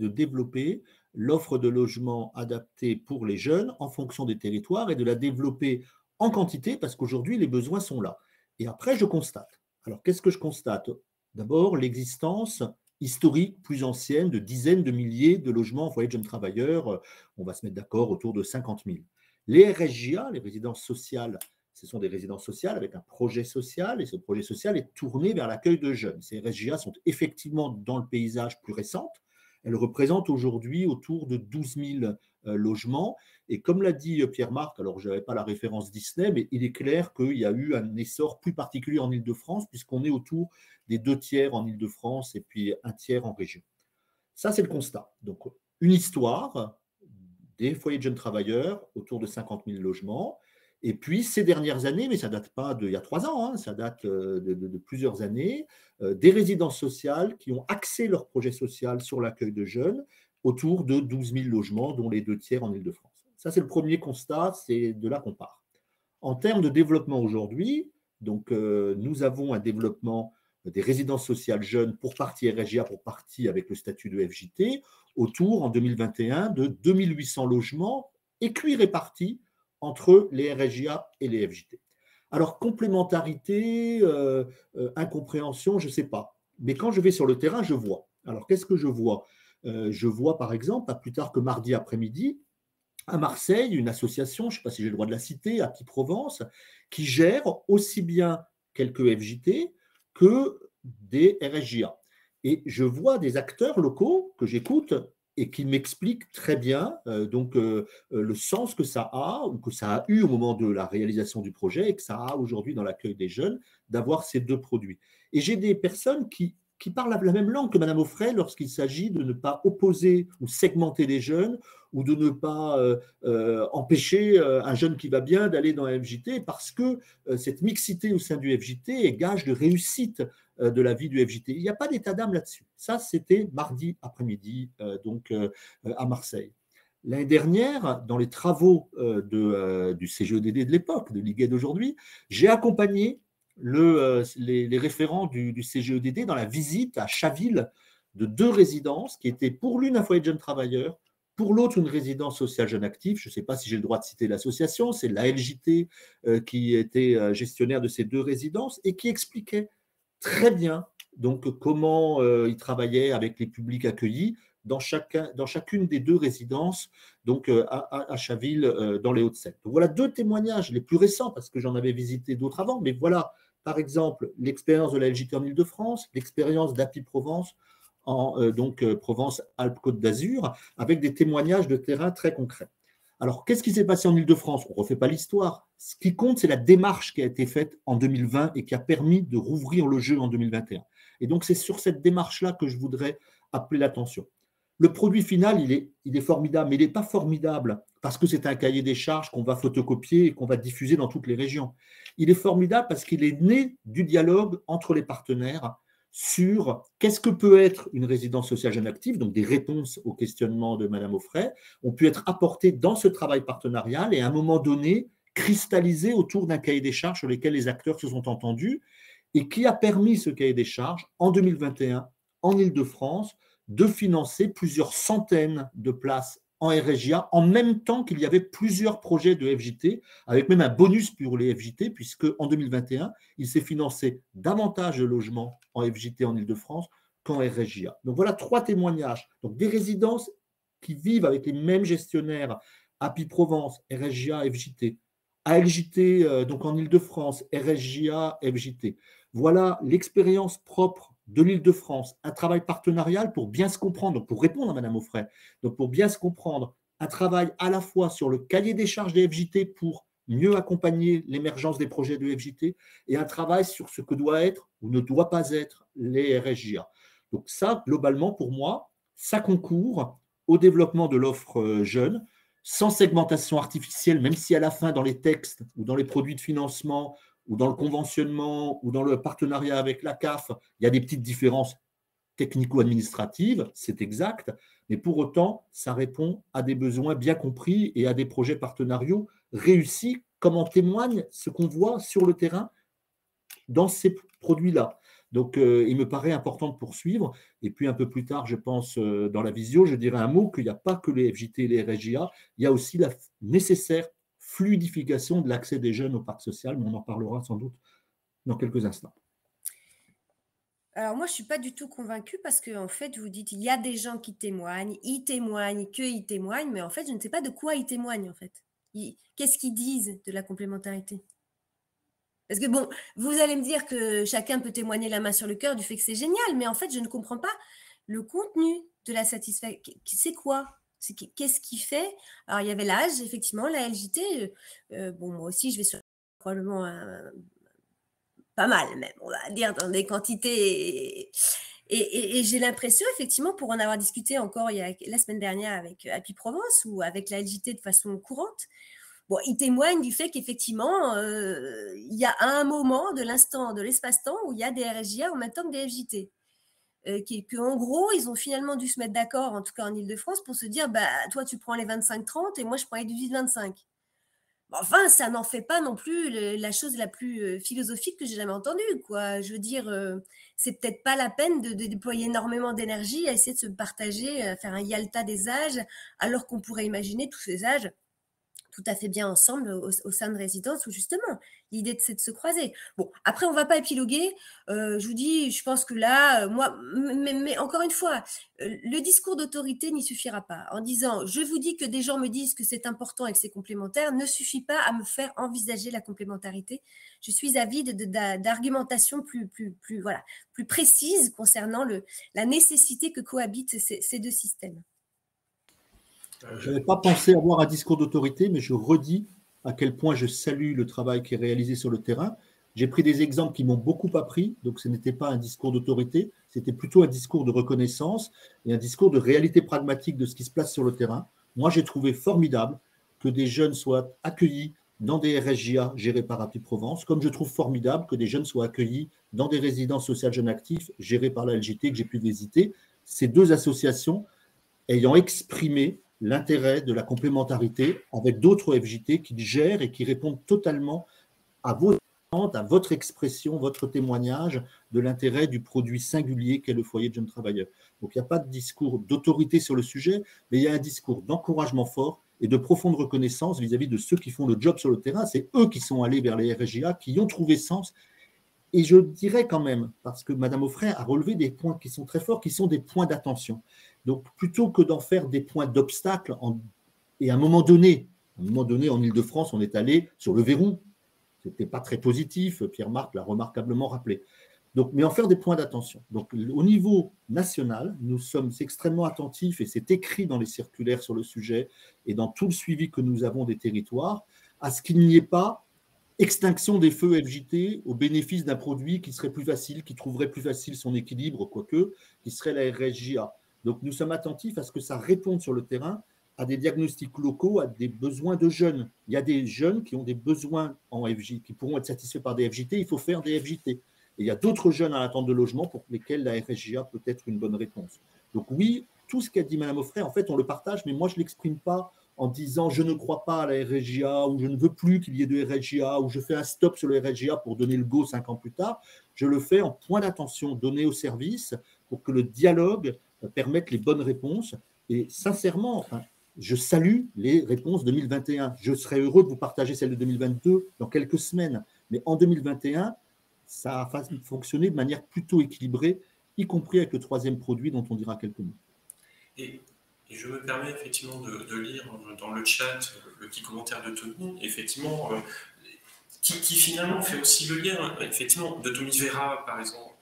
développer l'offre de logement adaptée pour les jeunes en fonction des territoires et de la développer en quantité parce qu'aujourd'hui, les besoins sont là. Et après, je constate. Alors, qu'est-ce que je constate? D'abord, l'existence historique plus ancienne de dizaines de milliers de logements en foyer de jeunes travailleurs. On va se mettre d'accord autour de 50 000. Les RSJA, les résidences sociales, ce sont des résidences sociales avec un projet social et ce projet social est tourné vers l'accueil de jeunes. Ces RSJA sont effectivement dans le paysage plus récent. Elles représentent aujourd'hui autour de 12 000 logements. Et comme l'a dit Pierre-Marc, alors je n'avais pas la référence Disney, mais il est clair qu'il y a eu un essor plus particulier en Île-de-France puisqu'on est autour des 2 tiers en Île-de-France et puis 1 tiers en région. Ça, c'est le constat. Donc, une histoire des foyers de jeunes travailleurs autour de 50 000 logements. Et puis, ces dernières années, mais ça ne date pas d'il y a 3 ans, hein, ça date de plusieurs années, des résidences sociales qui ont axé leur projet social sur l'accueil de jeunes autour de 12 000 logements, dont les 2 tiers en Île-de-France. Ça, c'est le premier constat, c'est de là qu'on part. En termes de développement aujourd'hui, donc, nous avons un développement des résidences sociales jeunes pour partie RSJA, pour partie avec le statut de FJT, autour, en 2021, de 2800 logements écuits répartis entre les RSJA et les FJT. Alors, complémentarité, incompréhension, je ne sais pas. Mais quand je vais sur le terrain, je vois. Alors, qu'est-ce que je vois? Je vois, par exemple, pas plus tard que mardi après-midi, à Marseille, une association, je ne sais pas si j'ai le droit de la citer, Happy Provence, qui gère aussi bien quelques FJT que des RSJA. Et je vois des acteurs locaux que j'écoute et qui m'expliquent très bien le sens que ça a ou que ça a eu au moment de la réalisation du projet et que ça a aujourd'hui dans l'accueil des jeunes d'avoir ces 2 produits. Et j'ai des personnes qui parlent la même langue que Mme Offray lorsqu'il s'agit de ne pas opposer ou segmenter les jeunes ou de ne pas empêcher un jeune qui va bien d'aller dans un FJT parce que cette mixité au sein du FJT est gage de réussite de la vie du FJT. Il n'y a pas d'état d'âme là-dessus. Ça, c'était mardi après-midi à Marseille. L'année dernière, dans les travaux du CGEDD de l'époque, de l'IGED d'aujourd'hui, j'ai accompagné les référents du CGEDD dans la visite à Chaville de 2 résidences qui étaient pour l'une un foyer de jeunes travailleurs, pour l'autre une résidence sociale jeune actif. Je ne sais pas si j'ai le droit de citer l'association, c'est la LJT qui était gestionnaire de ces 2 résidences et qui expliquait très bien donc comment ils travaillaient avec les publics accueillis dans chacune des 2 résidences, donc à Chaville, dans les Hauts-de-Seine. Donc voilà 2 témoignages les plus récents, parce que j'en avais visité d'autres avant, mais voilà, par exemple, l'expérience de la LJT en Île-de-France, l'expérience d'Happy Provence, Provence-Alpes-Côte d'Azur, avec des témoignages de terrain très concrets. Alors, qu'est-ce qui s'est passé en Île-de-France? On ne refait pas l'histoire. Ce qui compte, c'est la démarche qui a été faite en 2020 et qui a permis de rouvrir le jeu en 2021. Et donc, c'est sur cette démarche-là que je voudrais appeler l'attention. Le produit final, il est formidable, mais il n'est pas formidable parce que c'est un cahier des charges qu'on va photocopier et qu'on va diffuser dans toutes les régions. Il est formidable parce qu'il est né du dialogue entre les partenaires sur qu'est-ce que peut être une résidence sociale jeune active, donc des réponses aux questionnements de Mme Offray, ont pu être apportées dans ce travail partenarial et à un moment donné, cristallisées autour d'un cahier des charges sur lesquels les acteurs se sont entendus et qui a permis ce cahier des charges en 2021 en Île-de-France de financer plusieurs centaines de places en RSJA en même temps qu'il y avait plusieurs projets de FJT, avec même un bonus pour les FJT, puisque en 2021, il s'est financé davantage de logements en FJT en Île-de-France qu'en RSJA. Donc voilà 3 témoignages. Donc des résidences qui vivent avec les mêmes gestionnaires, Happy Provence, RSJA, FJT, ALJT, donc en Île-de-France, RSJA, FJT. Voilà l'expérience propre de l'Île-de-France, un travail partenarial pour bien se comprendre, donc pour répondre à Mme Offray, donc pour bien se comprendre, un travail à la fois sur le cahier des charges des FJT pour mieux accompagner l'émergence des projets de FJT et un travail sur ce que doit être ou ne doit pas être les RSJA. Donc ça, globalement, pour moi, ça concourt au développement de l'offre jeune, sans segmentation artificielle, même si à la fin, dans les textes ou dans les produits de financement, ou dans le conventionnement, ou dans le partenariat avec la CAF, il y a des petites différences technico-administratives, c'est exact, mais pour autant, ça répond à des besoins bien compris et à des projets partenariaux réussis, comme en témoigne ce qu'on voit sur le terrain dans ces produits-là. Donc, il me paraît important de poursuivre. Et puis, un peu plus tard, je pense, dans la visio, je dirais un mot qu'il n'y a pas que les FJT et les RSJA, il y a aussi la nécessaire fluidification de l'accès des jeunes au parc social, mais on en parlera sans doute dans quelques instants. Alors moi, je ne suis pas du tout convaincue parce qu'en fait, vous dites, il y a des gens qui témoignent, ils témoignent, qu'ils témoignent, mais en fait, je ne sais pas de quoi ils témoignent, en fait. Qu'est-ce qu'ils disent de la complémentarité? Parce que bon, vous allez me dire que chacun peut témoigner la main sur le cœur du fait que c'est génial, mais en fait, je ne comprends pas le contenu de la satisfaction. C'est quoi? Qu'est-ce qui fait? Alors, il y avait l'âge, effectivement, la LJT. Bon, moi aussi, je vais sur probablement pas mal, même, on va dire, dans des quantités. Et j'ai l'impression, effectivement, pour en avoir discuté encore la semaine dernière avec Happy Provence ou avec la LJT de façon courante, bon, ils témoignent du fait qu'effectivement, il y a un moment de l'instant, de l'espace-temps où il y a des RSJA en même temps que des FJT. Qu'en gros, ils ont finalement dû se mettre d'accord, en tout cas en Ile-de-France, pour se dire, bah, toi, tu prends les 25-30 et moi, je prends les 18-25. Enfin, ça n'en fait pas non plus la chose la plus philosophique que j'ai jamais entendue, quoi. Je veux dire, c'est peut-être pas la peine de déployer énormément d'énergie à essayer de se partager, à faire un Yalta des âges, alors qu'on pourrait imaginer tous ces âges tout à fait bien ensemble au sein de résidences où justement l'idée c'est de se croiser. Bon, après on va pas épiloguer. Je vous dis, je pense que là, moi, mais encore une fois, le discours d'autorité n'y suffira pas. En disant, je vous dis que des gens me disent que c'est important et que c'est complémentaire, ne suffit pas à me faire envisager la complémentarité. Je suis avide d'argumentation plus précise concernant la nécessité que cohabitent ces deux systèmes. Je n'avais pas pensé avoir un discours d'autorité, mais je redis à quel point je salue le travail qui est réalisé sur le terrain. J'ai pris des exemples qui m'ont beaucoup appris, donc ce n'était pas un discours d'autorité, c'était plutôt un discours de reconnaissance et un discours de réalité pragmatique de ce qui se passe sur le terrain. Moi, j'ai trouvé formidable que des jeunes soient accueillis dans des RSJA gérés par Happy Provence, comme je trouve formidable que des jeunes soient accueillis dans des résidences sociales jeunes actifs gérées par la LJT que j'ai pu visiter. Ces deux associations ayant exprimé l'intérêt de la complémentarité avec d'autres FJT qui gèrent et qui répondent totalement à vos attentes, à votre expression, votre témoignage de l'intérêt du produit singulier qu'est le foyer de jeunes travailleurs. Donc il n'y a pas de discours d'autorité sur le sujet, mais il y a un discours d'encouragement fort et de profonde reconnaissance vis-à-vis de ceux qui font le job sur le terrain. C'est eux qui sont allés vers les RSJA, qui y ont trouvé sens. Et je dirais quand même, parce que Mme Offray a relevé des points qui sont très forts, qui sont des points d'attention. Donc, plutôt que d'en faire des points d'obstacle, et à un moment donné, en Ile-de-France, on est allé sur le verrou. Ce n'était pas très positif, Pierre-Marc l'a remarquablement rappelé. Donc, mais en faire des points d'attention. Donc, au niveau national, nous sommes extrêmement attentifs, et c'est écrit dans les circulaires sur le sujet, et dans tout le suivi que nous avons des territoires, à ce qu'il n'y ait pas extinction des feux FJT au bénéfice d'un produit qui serait plus facile, qui trouverait plus facile son équilibre, quoique, qui serait la RSJA. Donc, nous sommes attentifs à ce que ça réponde sur le terrain à des diagnostics locaux, à des besoins de jeunes. Il y a des jeunes qui ont des besoins en FJ, qui pourront être satisfaits par des FJT, il faut faire des FJT. Et il y a d'autres jeunes à l'attente de logement pour lesquels la RSJA peut être une bonne réponse. Donc oui, tout ce qu'a dit Mme Offray, en fait, on le partage, mais moi, je ne l'exprime pas en disant je ne crois pas à la RSJA ou je ne veux plus qu'il y ait de RSJA ou je fais un stop sur le RSJA pour donner le go 5 ans plus tard. Je le fais en point d'attention donné au service pour que le dialogue permette les bonnes réponses. Et sincèrement, je salue les réponses 2021. Je serais heureux de vous partager celles de 2022 dans quelques semaines. Mais en 2021, ça a fonctionné de manière plutôt équilibrée, y compris avec le troisième produit dont on dira quelques mots. Et je me permets effectivement de lire dans le chat le petit commentaire de Tommy, effectivement, qui finalement fait aussi le lien, effectivement, de Tommy Vera, par exemple,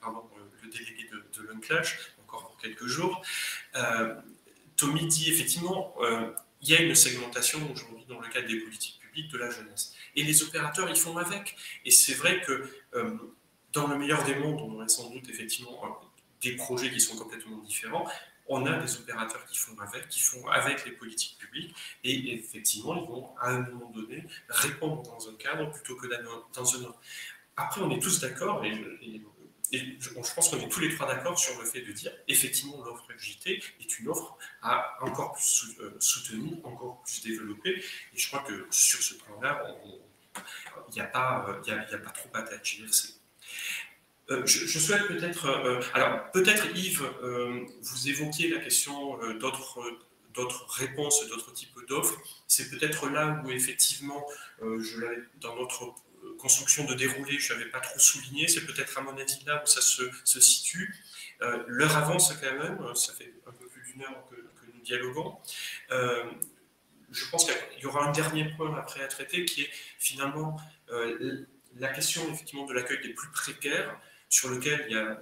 le délégué de l'Unclash, encore pour quelques jours. Tommy dit effectivement, il y a une segmentation aujourd'hui dans le cadre des politiques publiques de la jeunesse. Et les opérateurs, ils font avec. Et c'est vrai que dans le meilleur des mondes, on aurait sans doute effectivement des projets qui sont complètement différents. On a des opérateurs qui font avec les politiques publiques, et effectivement, ils vont à un moment donné répondre dans un cadre plutôt que dans un autre. Après, on est tous d'accord, et je pense qu'on est tous les trois d'accord sur le fait de dire, effectivement, l'offre FJT est une offre à encore plus soutenir, encore plus développer, et je crois que sur ce plan-là, il n'y a pas trop à dire. Je souhaite peut-être, alors peut-être Yves, vous évoquiez la question d'autres réponses, d'autres types d'offres. C'est peut-être là où effectivement, dans notre construction de déroulé, je n'avais pas trop souligné. C'est peut-être à mon avis là où ça se situe. L'heure avance quand même, ça fait un peu plus d'1 heure que nous dialoguons. Je pense qu'il y aura un dernier point après à traiter qui est finalement la question effectivement de l'accueil des plus précaires, sur lequel il y a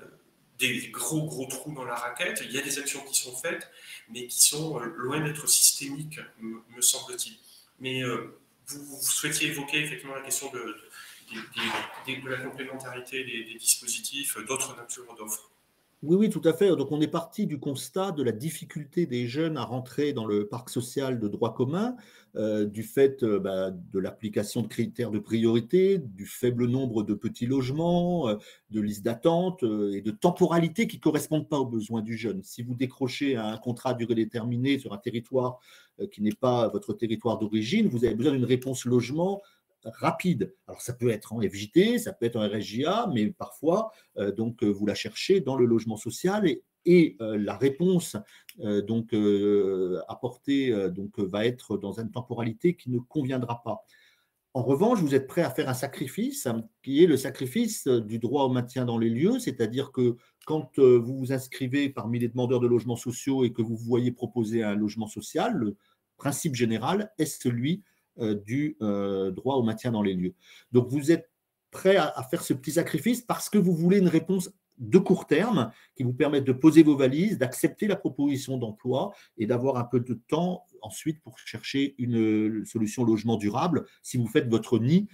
des gros trous dans la raquette. Il y a des actions qui sont faites, mais qui sont loin d'être systémiques, me semble-t-il. Mais vous souhaitiez évoquer effectivement la question de la complémentarité des dispositifs, d'autres natures d'offres. Oui, tout à fait. Donc, on est parti du constat de la difficulté des jeunes à rentrer dans le parc social de droit commun, du fait de l'application de critères de priorité, du faible nombre de petits logements, de listes d'attente et de temporalité qui ne correspondent pas aux besoins du jeune. Si vous décrochez un contrat à durée déterminée sur un territoire qui n'est pas votre territoire d'origine, vous avez besoin d'une réponse logement rapide. Alors, ça peut être en FJT, ça peut être en RSJA, mais parfois, vous la cherchez dans le logement social et la réponse apportée va être dans une temporalité qui ne conviendra pas. En revanche, vous êtes prêt à faire un sacrifice qui est le sacrifice du droit au maintien dans les lieux, c'est-à-dire que quand vous vous inscrivez parmi les demandeurs de logements sociaux et que vous voyez proposer un logement social, le principe général est celui du droit au maintien dans les lieux. Donc, vous êtes prêt à faire ce petit sacrifice parce que vous voulez une réponse de court terme qui vous permette de poser vos valises, d'accepter la proposition d'emploi et d'avoir un peu de temps ensuite pour chercher une solution logement durable si vous faites votre nid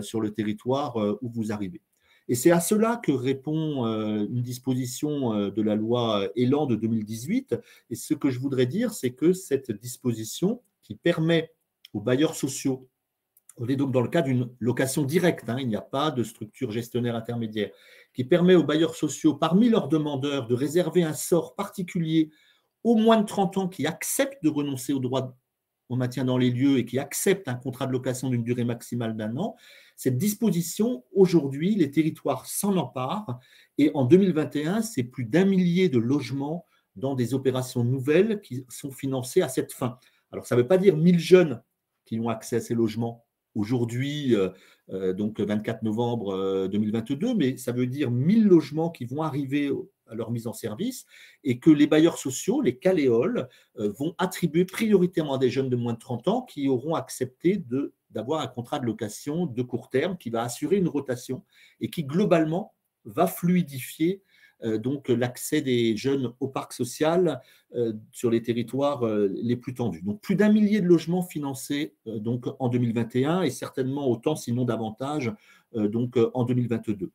sur le territoire où vous arrivez. Et c'est à cela que répond une disposition de la loi Elan de 2018. Et ce que je voudrais dire, c'est que cette disposition qui permet aux bailleurs sociaux, on est donc dans le cas d'une location directe, il n'y a pas de structure gestionnaire intermédiaire, qui permet aux bailleurs sociaux, parmi leurs demandeurs, de réserver un sort particulier aux moins de 30 ans qui acceptent de renoncer au droit au maintien dans les lieux et qui acceptent un contrat de location d'une durée maximale d'1 an. Cette disposition, aujourd'hui, les territoires s'en emparent et en 2021, c'est plus d'1 millier de logements dans des opérations nouvelles qui sont financées à cette fin. Alors, ça ne veut pas dire 1000 jeunes qui ont accès à ces logements aujourd'hui, donc 24 novembre 2022, mais ça veut dire 1000 logements qui vont arriver à leur mise en service et que les bailleurs sociaux, les Caléoles, vont attribuer prioritairement à des jeunes de moins de 30 ans qui auront accepté d'avoir un contrat de location de court terme qui va assurer une rotation et qui, globalement, va fluidifier donc l'accès des jeunes au parc social sur les territoires les plus tendus. Donc plus d'1 millier de logements financés donc en 2021 et certainement autant, sinon davantage, donc en 2022.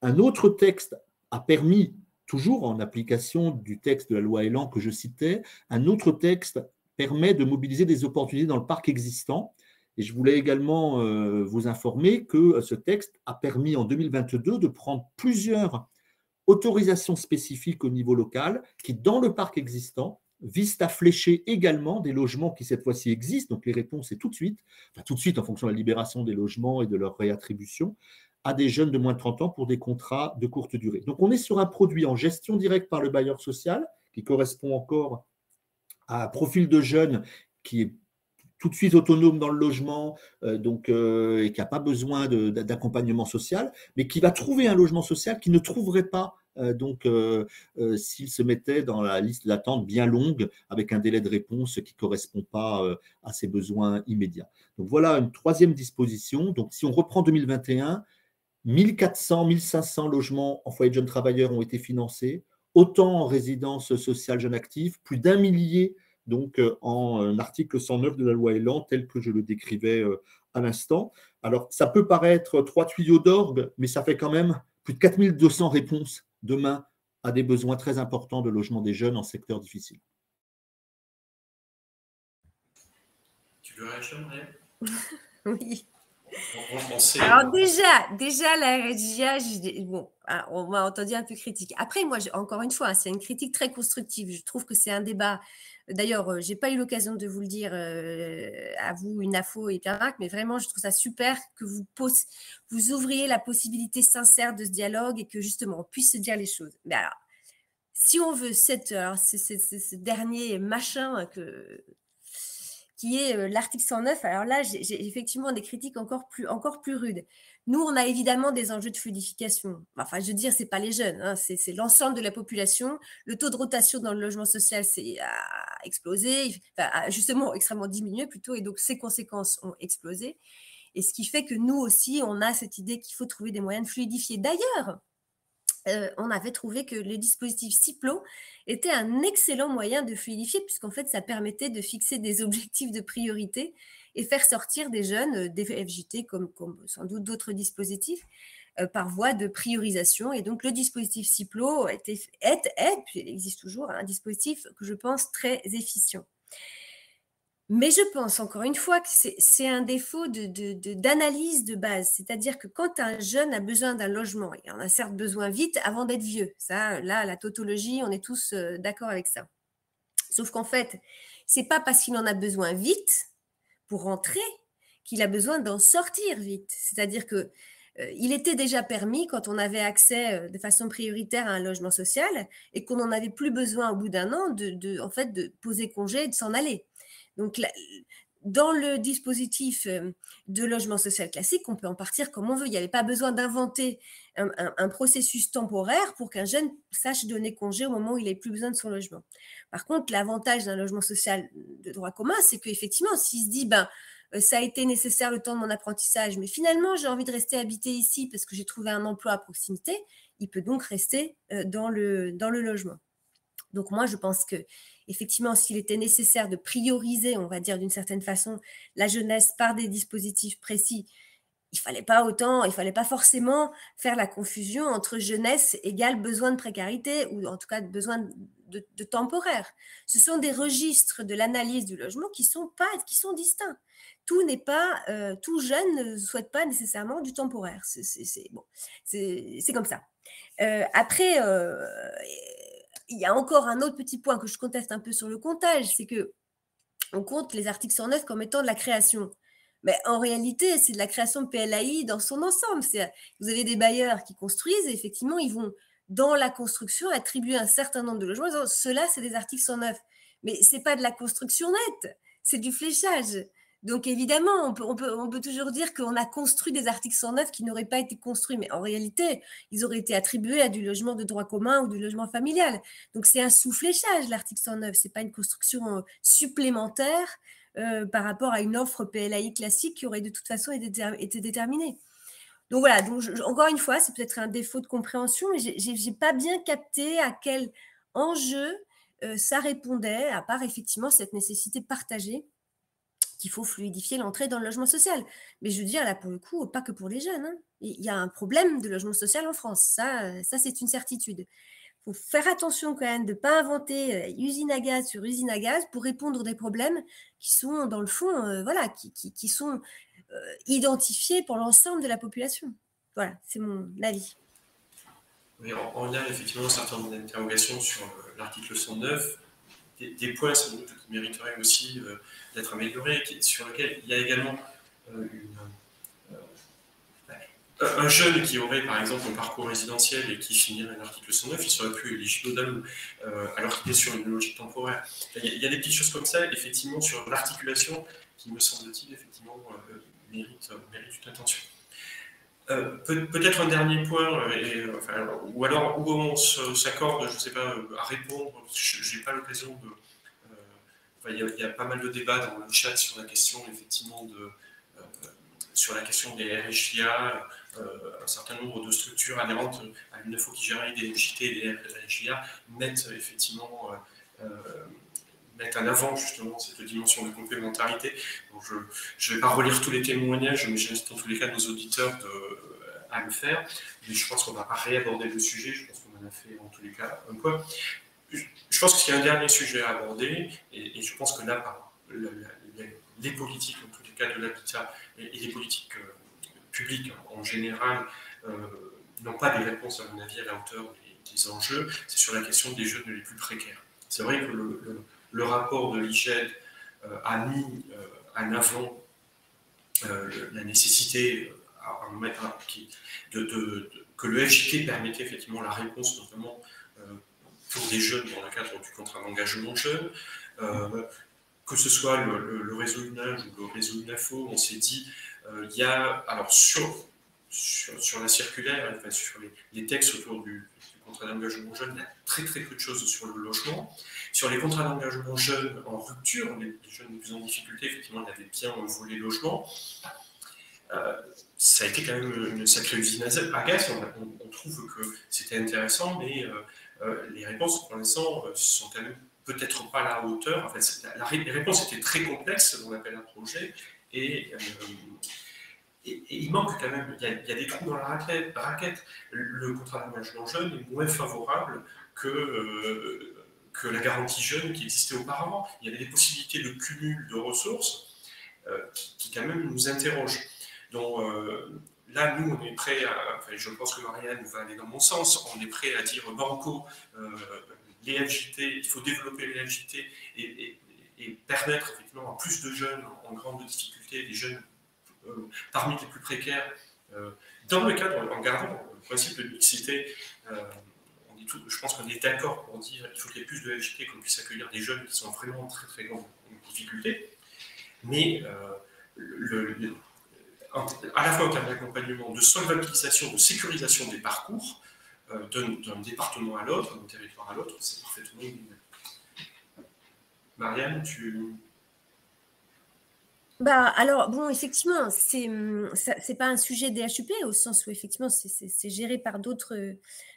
Un autre texte a permis, toujours en application du texte de la loi Elan que je citais, un autre texte permet de mobiliser des opportunités dans le parc existant. Et je voulais également vous informer que ce texte a permis en 2022 de prendre plusieurs autorisations spécifiques au niveau local qui, dans le parc existant, visent à flécher également des logements qui, cette fois-ci, existent. Donc, les réponses, c'est tout de suite en fonction de la libération des logements et de leur réattribution, à des jeunes de moins de 30 ans pour des contrats de courte durée. Donc, on est sur un produit en gestion directe par le bailleur social qui correspond encore à un profil de jeunes qui est tout de suite autonome dans le logement et qui n'a pas besoin d'accompagnement social, mais qui va trouver un logement social qu'il ne trouverait pas s'il se mettait dans la liste d'attente bien longue avec un délai de réponse qui ne correspond pas à ses besoins immédiats. Donc voilà une troisième disposition. Donc si on reprend 2021, 1400, 1500 logements en foyer de jeunes travailleurs ont été financés, autant en résidence sociale jeunes actifs, plus d'1 millier donc en article 109 de la loi Elan, tel que je le décrivais à l'instant. Alors, ça peut paraître 3 tuyaux d'orgue, mais ça fait quand même plus de 4200 réponses demain à des besoins très importants de logement des jeunes en secteur difficile. Tu veux réagir, Marianne ? Oui. Alors déjà la RSJA, bon, on m'a entendu un peu critique. Après, moi, encore une fois, c'est une critique très constructive. Je trouve que c'est un débat. D'ailleurs, j'ai pas eu l'occasion de vous le dire à vous, une info et Pierre-Marc, mais vraiment, je trouve ça super que vous ouvriez la possibilité sincère de ce dialogue et que justement, on puisse se dire les choses. Mais alors, si on veut ce dernier machin qui est l'article 109. Alors là, j'ai effectivement des critiques encore plus rudes. Nous, on a évidemment des enjeux de fluidification. Enfin, je veux dire, c'est pas les jeunes, hein, c'est l'ensemble de la population. Le taux de rotation dans le logement social a explosé, a justement extrêmement diminué plutôt, et donc ses conséquences ont explosé. Et ce qui fait que nous aussi, on a cette idée qu'il faut trouver des moyens de fluidifier. D'ailleurs, on avait trouvé que le dispositif CIPLO était un excellent moyen de fluidifier, puisqu'en fait, ça permettait de fixer des objectifs de priorité et faire sortir des jeunes des FJT, comme sans doute d'autres dispositifs, par voie de priorisation. Et donc, le dispositif CIPLO est, puis il existe toujours, un dispositif que je pense très efficient. Mais je pense, encore une fois, que c'est un défaut d'analyse de base. C'est-à-dire que quand un jeune a besoin d'un logement, il en a certes besoin vite avant d'être vieux. Ça, là, la tautologie, on est tous d'accord avec ça. Sauf qu'en fait, c'est pas parce qu'il en a besoin vite pour rentrer qu'il a besoin d'en sortir vite. C'est-à-dire que il était déjà permis, quand on avait accès de façon prioritaire à un logement social et qu'on n'en avait plus besoin au bout d'un an, en fait, de poser congé et de s'en aller. Donc, dans le dispositif de logement social classique, on peut en partir comme on veut. Il n'y avait pas besoin d'inventer un processus temporaire pour qu'un jeune sache donner congé au moment où il n'avait plus besoin de son logement. Par contre, l'avantage d'un logement social de droit commun, c'est qu'effectivement, s'il se dit, ça a été nécessaire le temps de mon apprentissage, mais finalement, j'ai envie de rester habité ici parce que j'ai trouvé un emploi à proximité, il peut donc rester dans le logement. Donc moi, je pense que effectivement, s'il était nécessaire de prioriser, on va dire d'une certaine façon, la jeunesse par des dispositifs précis, il fallait pas forcément faire la confusion entre jeunesse égale besoin de précarité ou en tout cas besoin de temporaire. Ce sont des registres de l'analyse du logement qui sont distincts. Tout jeune ne souhaite pas nécessairement du temporaire. C'est comme ça. Après. Il y a encore un autre petit point que je conteste un peu sur le comptage, c'est qu'on compte les articles 109 comme étant de la création. Mais en réalité, c'est de la création de PLAI dans son ensemble. Vous avez des bailleurs qui construisent et effectivement, ils vont, dans la construction, attribuer un certain nombre de logements. Ceux-là, c'est des articles 109. Mais ce n'est pas de la construction nette, c'est du fléchage. Donc évidemment, on peut toujours dire qu'on a construit des articles 109 qui n'auraient pas été construits, mais en réalité, ils auraient été attribués à du logement de droit commun ou du logement familial. Donc c'est un sous-fléchage, l'article 109, ce n'est pas une construction supplémentaire par rapport à une offre PLAI classique qui aurait de toute façon été déterminée. Donc voilà, encore une fois, c'est peut-être un défaut de compréhension, mais je n'ai pas bien capté à quel enjeu ça répondait, à part effectivement cette nécessité partagée qu'il faut fluidifier l'entrée dans le logement social. Mais je veux dire, là, pour le coup, pas que pour les jeunes. Hein. Il y a un problème de logement social en France. Ça c'est une certitude. Il faut faire attention quand même de ne pas inventer usine à gaz sur usine à gaz pour répondre des problèmes qui sont, dans le fond, qui sont identifiés pour l'ensemble de la population. Voilà, c'est mon avis. Oui, on a effectivement un certain nombre d'interrogations sur l'article 109. Des points sans doute qui mériteraient aussi d'être améliorés, sur lesquels il y a également un jeune qui aurait par exemple un parcours résidentiel et qui finirait l'article 109, il serait plus éligible au DALU, alors qu'il est sur une logique temporaire. Il y a des petites choses comme ça, effectivement, sur l'articulation qui, me semble-t-il, effectivement, mérite une attention. Peut-être un dernier point, ou alors où on s'accorde, je ne sais pas, à répondre. Je n'ai pas l'occasion de. Il y a pas mal de débats dans le chat sur la question, effectivement, sur la question des RSJA, un certain nombre de structures adhérentes à l'UNEFO qui gère des JT et des RSJA mettent effectivement en avant justement cette dimension de complémentarité. Donc je ne vais pas relire tous les témoignages, mais j'invite en tous les cas nos auditeurs à le faire. Mais je pense qu'on ne va pas réaborder le sujet, je pense qu'on en a fait en tous les cas un peu. Je pense qu'il y a un dernier sujet à aborder, et je pense que là, les politiques, en tous les cas de l'habitat, et les politiques publics en général n'ont pas des réponses, à mon avis, à la hauteur des enjeux, c'est sur la question des jeunes les plus précaires. C'est vrai que le rapport de l'IGED a mis en avant la nécessité que le FJT permettait effectivement la réponse, notamment pour des jeunes dans le cadre du contrat d'engagement jeune. Que ce soit le réseau UNAGE ou le réseau UNAFO, on s'est dit, il y a, alors sur la circulaire, enfin, sur les textes autour du contrat d'engagement jeune, il y a très peu de choses sur le logement. Sur les contrats d'engagement jeunes en rupture, les jeunes les plus en difficulté, effectivement, il y avait bien un volet logement. Ça a été quand même une sacrée usine à gaz. On trouve que c'était intéressant, mais les réponses, pour l'instant, sont quand même peut-être pas à la hauteur. En fait, les réponses étaient très complexes dans l'appel à projet, et il manque quand même, il y a des trous dans la raquette. Le contrat d'engagement jeune est moins favorable que la garantie jeune qui existait auparavant. Il y avait des possibilités de cumul de ressources qui quand même nous interrogent. Donc là, nous, on est prêt à, enfin, je pense que Marianne va aller dans mon sens, on est prêt à dire banco, les FJT, il faut développer les FJT et permettre effectivement à plus de jeunes en grande difficulté, des jeunes parmi les plus précaires, dans le cadre, en gardant le principe de mixité. Je pense qu'on est d'accord pour dire qu'il faut qu'il y ait plus de FJT, qu'on puisse accueillir des jeunes qui sont vraiment très grande difficulté. Mais à la fois en termes d'accompagnement, de solvabilisation, de sécurisation des parcours, d'un département à l'autre, d'un territoire à l'autre, c'est parfaitement évident. Marianne, alors, bon, effectivement, c'est pas un sujet DHUP au sens où, effectivement, c'est géré par d'autres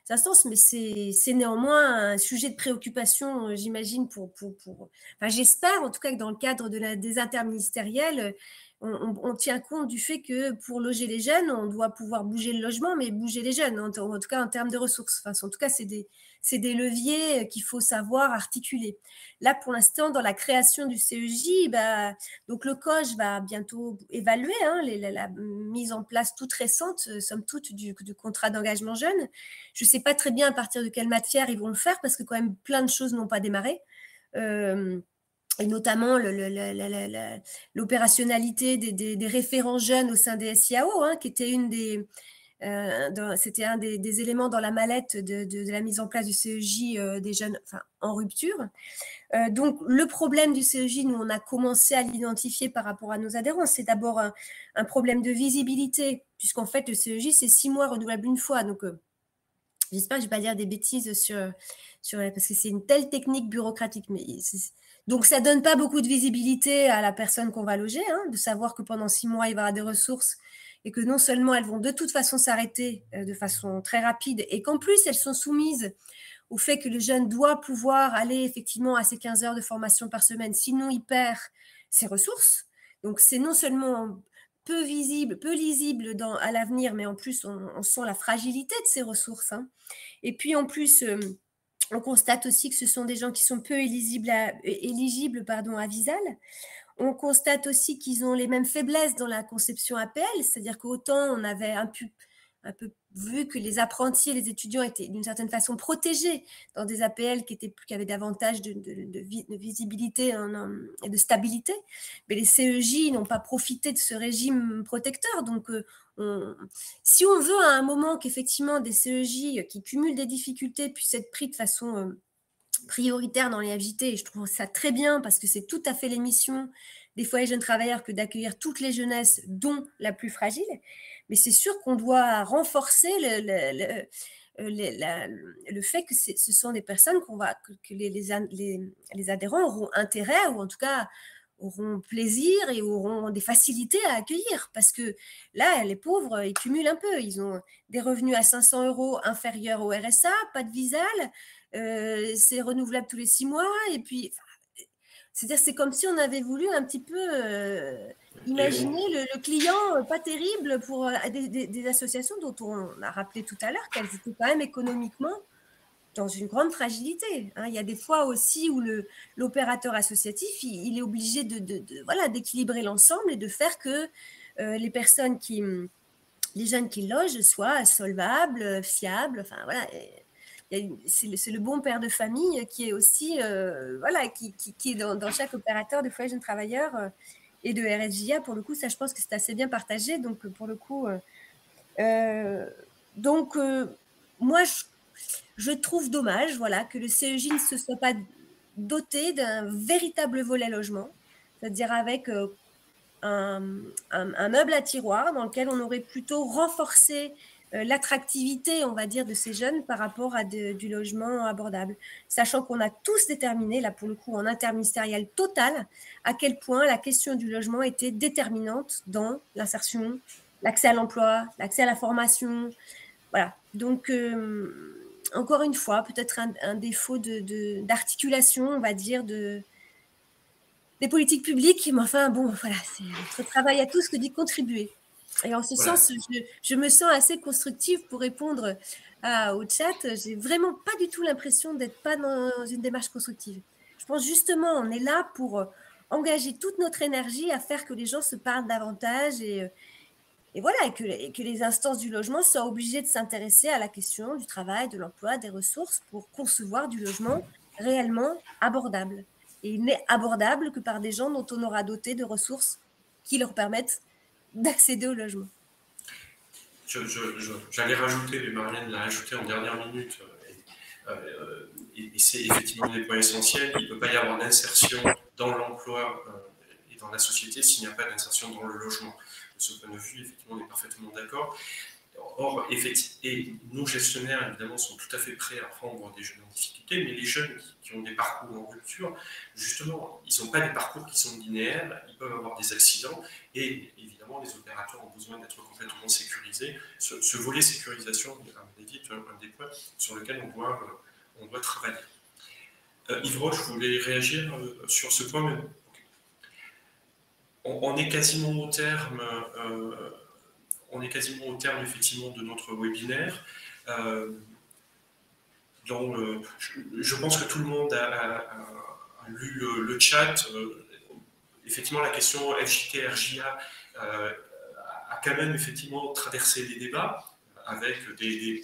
instances, mais c'est néanmoins un sujet de préoccupation, j'imagine, enfin, j'espère, en tout cas, que dans le cadre des interministériels, on tient compte du fait que pour loger les jeunes, on doit pouvoir bouger le logement, mais bouger les jeunes, en tout cas en termes de ressources. Enfin, en tout cas, c'est des leviers qu'il faut savoir articuler. Là, pour l'instant, dans la création du CEJ, donc le COJ va bientôt évaluer la mise en place toute récente, somme toute, du contrat d'engagement jeune. Je ne sais pas très bien à partir de quelle matière ils vont le faire, parce que quand même plein de choses n'ont pas démarré. Et notamment l'opérationnalité des référents jeunes au sein des SIAO, qui était c'était un des éléments dans la mallette de la mise en place du CEJ des jeunes en rupture. Donc, le problème du CEJ, nous, on a commencé à l'identifier par rapport à nos adhérents. C'est d'abord un problème de visibilité, puisqu'en fait, le CEJ, c'est 6 mois renouvelable une fois. Donc, j'espère que je ne vais pas dire des bêtises parce que c'est une telle technique bureaucratique. Donc, ça ne donne pas beaucoup de visibilité à la personne qu'on va loger, de savoir que pendant 6 mois, il va y avoir des ressources et que non seulement elles vont de toute façon s'arrêter de façon très rapide et qu'en plus, elles sont soumises au fait que le jeune doit pouvoir aller effectivement à ses 15 heures de formation par semaine, sinon il perd ses ressources. Donc, c'est non seulement peu lisible à l'avenir, mais en plus, on sent la fragilité de ces ressources. Et puis, en plus, on constate aussi que ce sont des gens qui sont peu éligibles à Visal. On constate aussi qu'ils ont les mêmes faiblesses dans la conception APL, c'est-à-dire qu'autant on avait un peu vu que les apprentis et les étudiants étaient d'une certaine façon protégés dans des APL qui avaient davantage de visibilité et de stabilité, mais les CEJ n'ont pas profité de ce régime protecteur. Donc, si on veut à un moment qu'effectivement des CEJ qui cumulent des difficultés puissent être pris de façon prioritaire dans les FJT, et je trouve ça très bien parce que c'est tout à fait les missions des foyers jeunes travailleurs que d'accueillir toutes les jeunesses, dont la plus fragile. Mais c'est sûr qu'on doit renforcer le fait que ce sont des personnes que les adhérents auront intérêt, ou en tout cas auront plaisir et auront des facilités à accueillir. Parce que là, les pauvres, ils cumulent un peu. Ils ont des revenus à 500 € inférieurs au RSA, pas de Visal, c'est renouvelable tous les 6 mois, et puis... C'est-à-dire, c'est comme si on avait voulu un petit peu imaginer le client pas terrible pour des associations dont on a rappelé tout à l'heure qu'elles étaient quand même économiquement dans une grande fragilité. Il y a des fois aussi où l'opérateur associatif, il est obligé d'équilibrer l'ensemble et de faire que les personnes qui les jeunes qui logent soient solvables, fiables, enfin voilà. C'est le bon père de famille qui est aussi, voilà, qui est dans chaque opérateur de foyer jeunes travailleurs et de RSJA. Pour le coup, ça, je pense que c'est assez bien partagé. Donc, pour le coup, moi, je trouve dommage, voilà, que le CEJ ne se soit pas doté d'un véritable volet logement, c'est-à-dire avec un meuble à tiroir dans lequel on aurait plutôt renforcé l'attractivité, on va dire, de ces jeunes par rapport à du logement abordable. Sachant qu'on a tous déterminé, là pour le coup en interministériel total, à quel point la question du logement était déterminante dans l'insertion, l'accès à l'emploi, l'accès à la formation. Voilà. Donc, encore une fois, peut-être un défaut d'articulation, on va dire, des politiques publiques, mais enfin, bon, voilà, c'est notre travail à tous que d'y contribuer. Et en ce sens, je me sens assez constructive pour répondre au chat. J'ai vraiment pas du tout l'impression d'être pas dans une démarche constructive. Je pense justement, on est là pour engager toute notre énergie à faire que les gens se parlent davantage et voilà, et que les instances du logement soient obligées de s'intéresser à la question du travail, de l'emploi, des ressources pour concevoir du logement réellement abordable. Et il n'est abordable que par des gens dont on aura doté de ressources qui leur permettent d'accéder au logement. J'allais rajouter, mais Marianne l'a ajouté en dernière minute, et c'est effectivement des points essentiels. Il ne peut pas y avoir d'insertion dans l'emploi et dans la société s'il n'y a pas d'insertion dans le logement. De ce point de vue, effectivement, on est parfaitement d'accord. Or, et nos gestionnaires, évidemment, sont tout à fait prêts à prendre des jeunes en difficulté, mais les jeunes qui ont des parcours en rupture, justement, ils n'ont pas des parcours qui sont linéaires, ils peuvent avoir des accidents, et évidemment, les opérateurs ont besoin d'être complètement sécurisés. Ce volet sécurisation, à mon avis, est un des points sur lesquels on doit travailler. Yves Roche, je voulais réagir sur ce point, mais on est quasiment au terme. Effectivement de notre webinaire. Je pense que tout le monde a lu le chat. Effectivement, la question FJT, RJA a quand même effectivement traversé les débats avec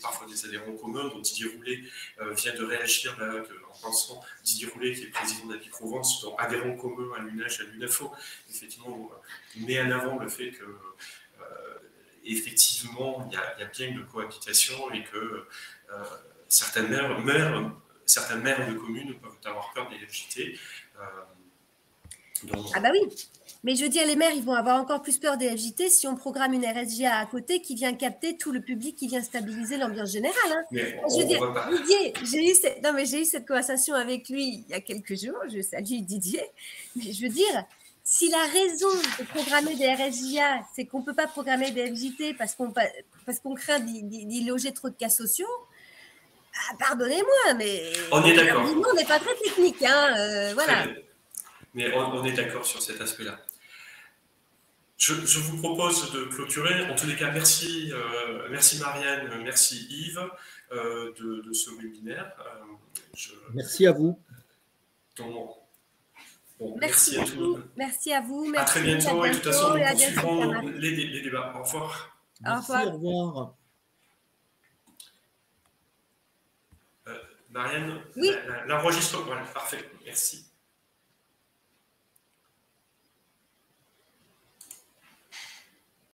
parfois des adhérents communs, dont Didier Roulet vient de réagir là, en pensant, Didier Roulet, qui est président d'Api-Provence, dont adhérent commun à l'UNAGE, à l'UNAFO, effectivement, met en avant le fait que effectivement, il y a bien une cohabitation et que certaines mères de communes peuvent avoir peur des FJT. Ah bah oui, mais je veux dire, les maires, ils vont avoir encore plus peur des FJT si on programme une RSJA à côté qui vient capter tout le public, qui vient stabiliser l'ambiance générale. Hein. Je veux dire, Didier, j'ai eu cette conversation avec lui il y a quelques jours, je salue Didier, mais je veux dire, si la raison de programmer des RSJA, c'est qu'on ne peut pas programmer des FJT parce qu'on craint d'y loger trop de cas sociaux, pardonnez-moi, mais on est d'accord. On n'est pas très technique. Hein, voilà. Mais on est d'accord sur cet aspect-là. Je vous propose de clôturer. En tous les cas, merci Marianne, merci Yves de ce webinaire. Merci à vous. Merci à tous. Merci à vous. Merci, à très bientôt. Et de toute façon, nous poursuivrons les débats. Au revoir. Merci, au revoir. Marianne, oui. l'enregistrement, voilà, parfait. Merci.